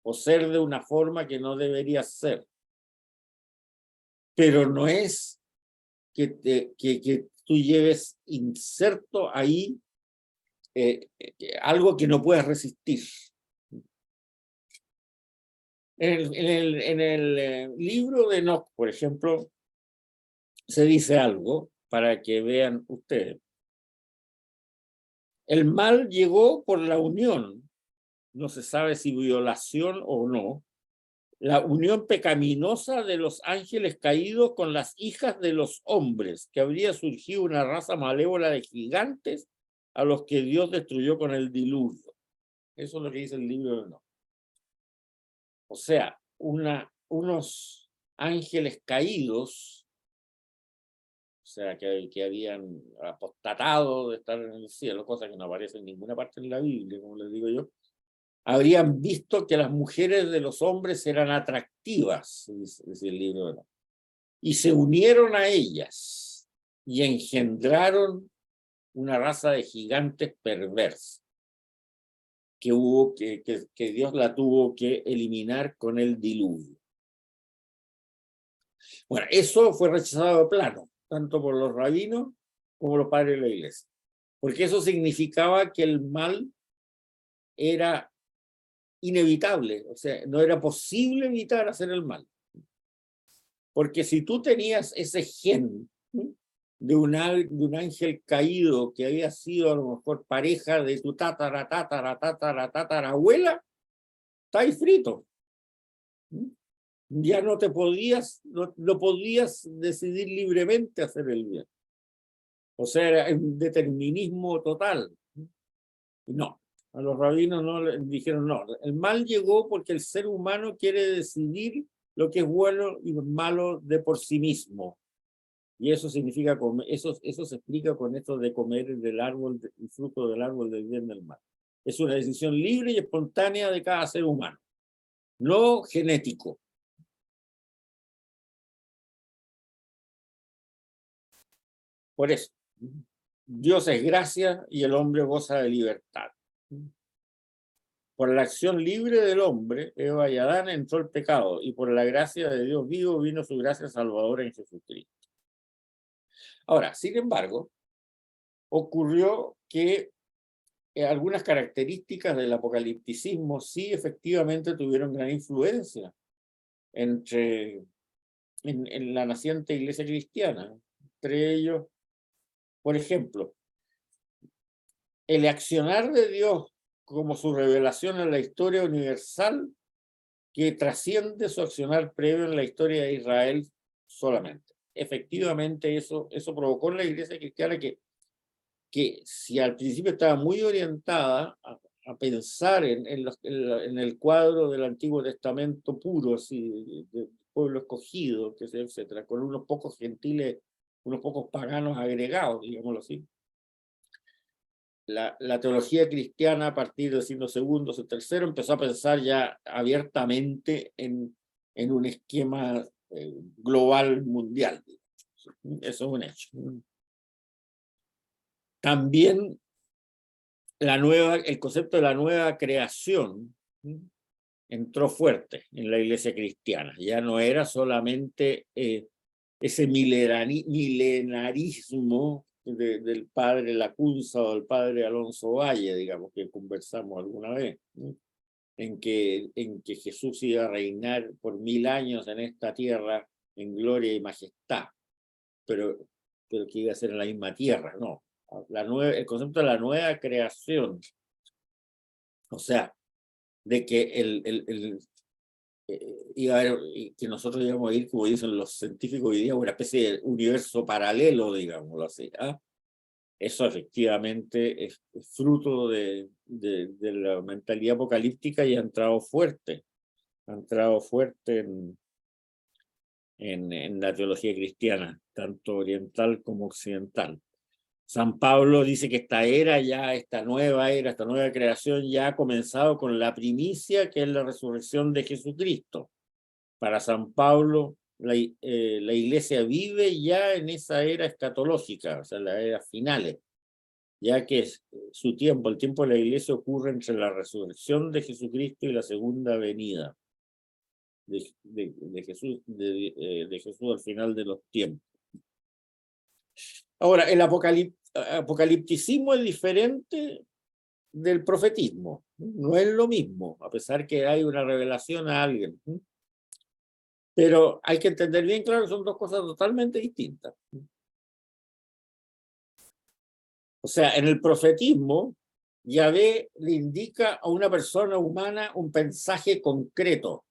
o ser de una forma que no deberías ser. Pero no es que tú lleves inserto ahí algo que no puedes resistir. En el libro de Enoch, por ejemplo, se dice algo para que vean ustedes. El mal llegó por la unión, no se sabe si violación o no, la unión pecaminosa de los ángeles caídos con las hijas de los hombres, que habría surgido una raza malévola de gigantes a los que Dios destruyó con el diluvio. Eso es lo que dice el libro de Enoch. O sea, unos ángeles caídos, o sea, que habían apostatado de estar en el cielo, cosa que no aparece en ninguna parte en la Biblia, como les digo yo, habrían visto que las mujeres de los hombres eran atractivas, dice el libro de Enoch, y se unieron a ellas y engendraron una raza de gigantes perversos que Dios la tuvo que eliminar con el diluvio. Bueno, eso fue rechazado de plano, tanto por los rabinos como los padres de la iglesia, porque eso significaba que el mal era inevitable, o sea, no era posible evitar hacer el mal. Porque si tú tenías ese gen de un ángel caído que había sido a lo mejor pareja de tu tatarabuela, está ahí frito. Ya no podías decidir libremente hacer el bien. O sea, era un determinismo total. No, a los rabinos no les dijeron no. El mal llegó porque el ser humano quiere decidir lo que es bueno y malo de por sí mismo. Y eso significa comer, eso se explica con esto de comer el fruto del árbol del bien y del mal. Es una decisión libre y espontánea de cada ser humano, no genético. Por eso, Dios es gracia y el hombre goza de libertad. Por la acción libre del hombre, Eva y Adán entró el pecado, y por la gracia de Dios vivo vino su gracia salvadora en Jesucristo. Ahora, sin embargo, ocurrió que algunas características del apocalipticismo sí efectivamente tuvieron gran influencia en la naciente iglesia cristiana. Entre ellos, por ejemplo, el accionar de Dios como su revelación en la historia universal que trasciende su accionar previo en la historia de Israel solamente. Efectivamente, eso provocó en la iglesia cristiana que si al principio estaba muy orientada a pensar en el cuadro del Antiguo Testamento puro, así, de pueblo escogido, que sea, etcétera, con unos pocos gentiles, unos pocos paganos agregados, digámoslo así. La teología cristiana a partir del siglo segundo o tercero empezó a pensar ya abiertamente en un esquema global mundial. Eso es un hecho. También el concepto de la nueva creación entró fuerte en la iglesia cristiana. Ya no era solamente ese milenarismo del padre Lacunza o del padre Alonso Valle, digamos, que conversamos alguna vez, ¿no? en que Jesús iba a reinar por 1000 años en esta tierra en gloria y majestad, pero que iba a ser en la misma tierra, no. El concepto de la nueva creación, o sea, de que iba a haber, que nosotros íbamos a ir, como dicen los científicos hoy día, una especie de universo paralelo, digámoslo así. Eso efectivamente es fruto de la mentalidad apocalíptica y ha entrado fuerte en la teología cristiana, tanto oriental como occidental. San Pablo dice que esta nueva creación ya ha comenzado con la primicia, que es la resurrección de Jesucristo. Para San Pablo, la iglesia vive ya en esa era escatológica, o sea, la era finales, ya que su tiempo, el tiempo de la iglesia ocurre entre la resurrección de Jesucristo y la segunda venida de Jesús al final de los tiempos. Ahora, el apocalipticismo es diferente del profetismo, no es lo mismo, a pesar que hay una revelación a alguien. Pero hay que entender bien claro que son dos cosas totalmente distintas. O sea, en el profetismo, Yahvé le indica a una persona humana un mensaje concreto.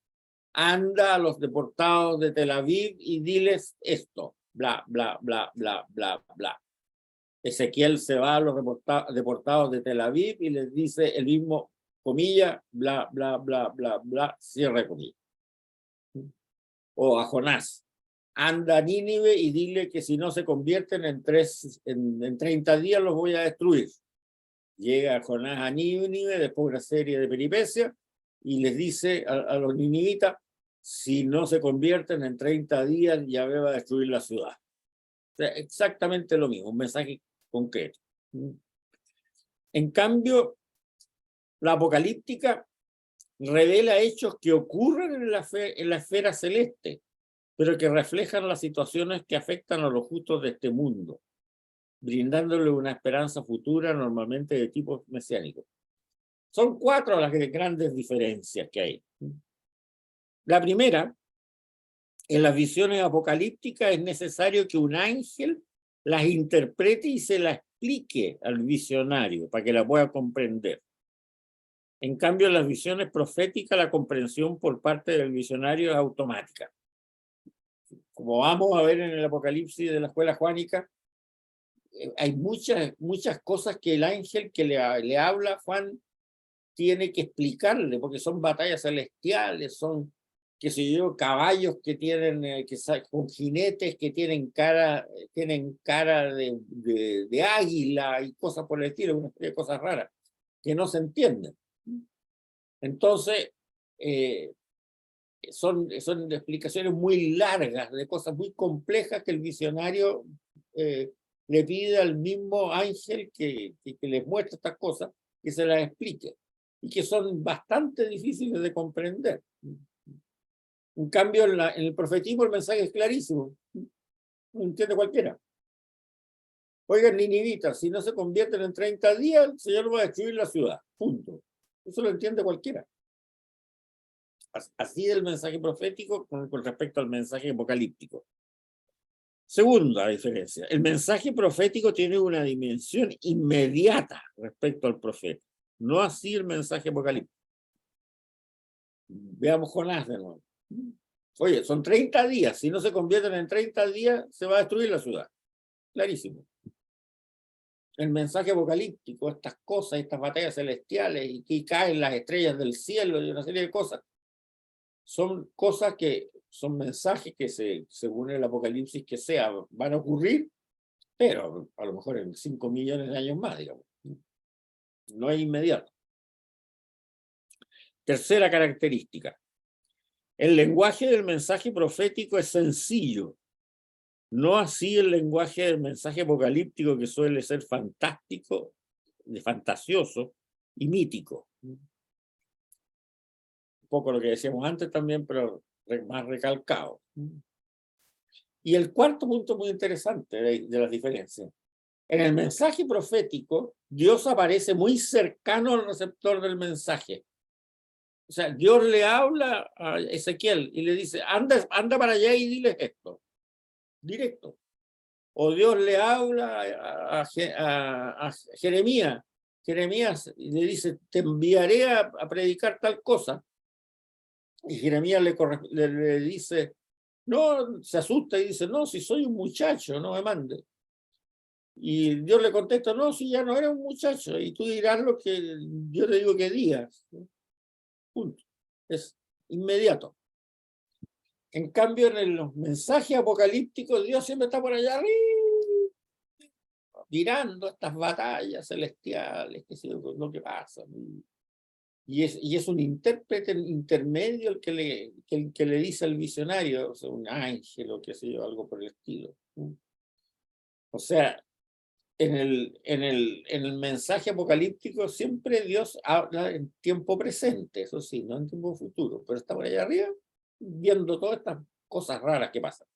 Anda a los deportados de Tel Aviv y diles esto, bla, bla, bla, bla, bla, bla. Ezequiel se va a los deportados de Tel Aviv y les dice el mismo, comilla, bla, bla, bla, bla, bla, cierre comilla. O a Jonás, anda a Nínive y dile que si no se convierten en 30 días los voy a destruir. Llega Jonás a Nínive después de una serie de peripecias y les dice a los ninivitas, si no se convierten en 30 días, Yahvé va a destruir la ciudad. O sea, exactamente lo mismo, un mensaje concreto. En cambio, la apocalíptica revela hechos que ocurren en la esfera celeste, pero que reflejan las situaciones que afectan a los justos de este mundo, brindándole una esperanza futura normalmente de tipo mesiánico. Son 4 las grandes diferencias que hay. La primera, en las visiones apocalípticas es necesario que un ángel las interprete y se las explique al visionario para que la pueda comprender. En cambio, en las visiones proféticas, la comprensión por parte del visionario es automática. Como vamos a ver en el Apocalipsis de la escuela juánica, hay muchas cosas que el ángel que le habla a Juan tiene que explicarle, porque son batallas celestiales, son, qué sé yo, caballos que tienen, con jinetes que tienen cara de águila y cosas por el estilo, una serie de cosas raras que no se entienden. Entonces, son explicaciones muy largas de cosas muy complejas que el visionario le pide al mismo ángel que les muestre estas cosas, que se las explique, y que son bastante difíciles de comprender. En cambio, en el profetismo el mensaje es clarísimo, lo entiende cualquiera. Oigan, ninivitas, si no se convierten en 30 días, el Señor va a destruir la ciudad. Punto. Eso lo entiende cualquiera. Así es el mensaje profético con respecto al mensaje apocalíptico. Segunda diferencia, el mensaje profético tiene una dimensión inmediata respecto al profeta, no así el mensaje apocalíptico. Veamos Jonás de nuevo. Oye, son 30 días, si no se convierten en 30 días, se va a destruir la ciudad. Clarísimo. El mensaje apocalíptico, estas cosas, estas batallas celestiales, y que caen las estrellas del cielo y una serie de cosas, son cosas que son mensajes que según el apocalipsis que sea, van a ocurrir, pero a lo mejor en 5 millones de años más, digamos. No es inmediato. Tercera característica. El lenguaje del mensaje profético es sencillo. No así el lenguaje del mensaje apocalíptico, que suele ser fantástico, fantasioso y mítico. Un poco lo que decíamos antes también, pero más recalcado. Y el cuarto punto muy interesante de las diferencias. En el mensaje profético, Dios aparece muy cercano al receptor del mensaje. O sea, Dios le habla a Ezequiel y le dice, anda para allá y diles esto. Directo. O Dios le habla a Jeremías. Jeremías le dice, te enviaré a predicar tal cosa. Y Jeremías le dice, no, se asusta y dice, no, si soy un muchacho, no me mande. Y Dios le contesta, no, si ya no eres un muchacho, y tú dirás lo que yo te digo que digas. Punto. Es inmediato. En cambio, en los mensajes apocalípticos, Dios siempre está por allá arriba, mirando estas batallas celestiales, que es lo que pasa. Y es un intérprete intermedio el que le dice al visionario, o sea, un ángel o qué sé yo, algo por el estilo. O sea, en el mensaje apocalíptico siempre Dios habla en tiempo presente, eso sí, no en tiempo futuro, pero está por allá arriba viendo todas estas cosas raras que pasan.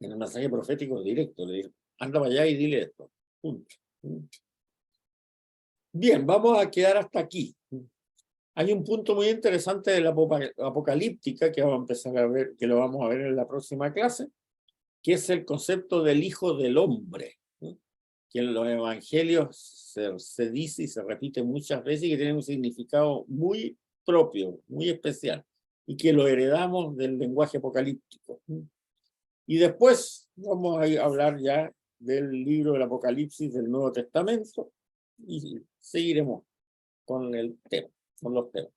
En el mensaje profético directo, le digo, anda para allá y dile esto. Punto. Bien, vamos a quedar hasta aquí. Hay un punto muy interesante de la apocalíptica que vamos a empezar a ver, que lo vamos a ver en la próxima clase, que es el concepto del Hijo del Hombre, que en los evangelios se dice y se repite muchas veces y que tiene un significado muy propio, muy especial, y que lo heredamos del lenguaje apocalíptico. Y después vamos a hablar ya del libro del Apocalipsis del Nuevo Testamento y seguiremos con el tema, con los temas.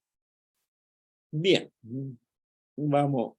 Bien, vamos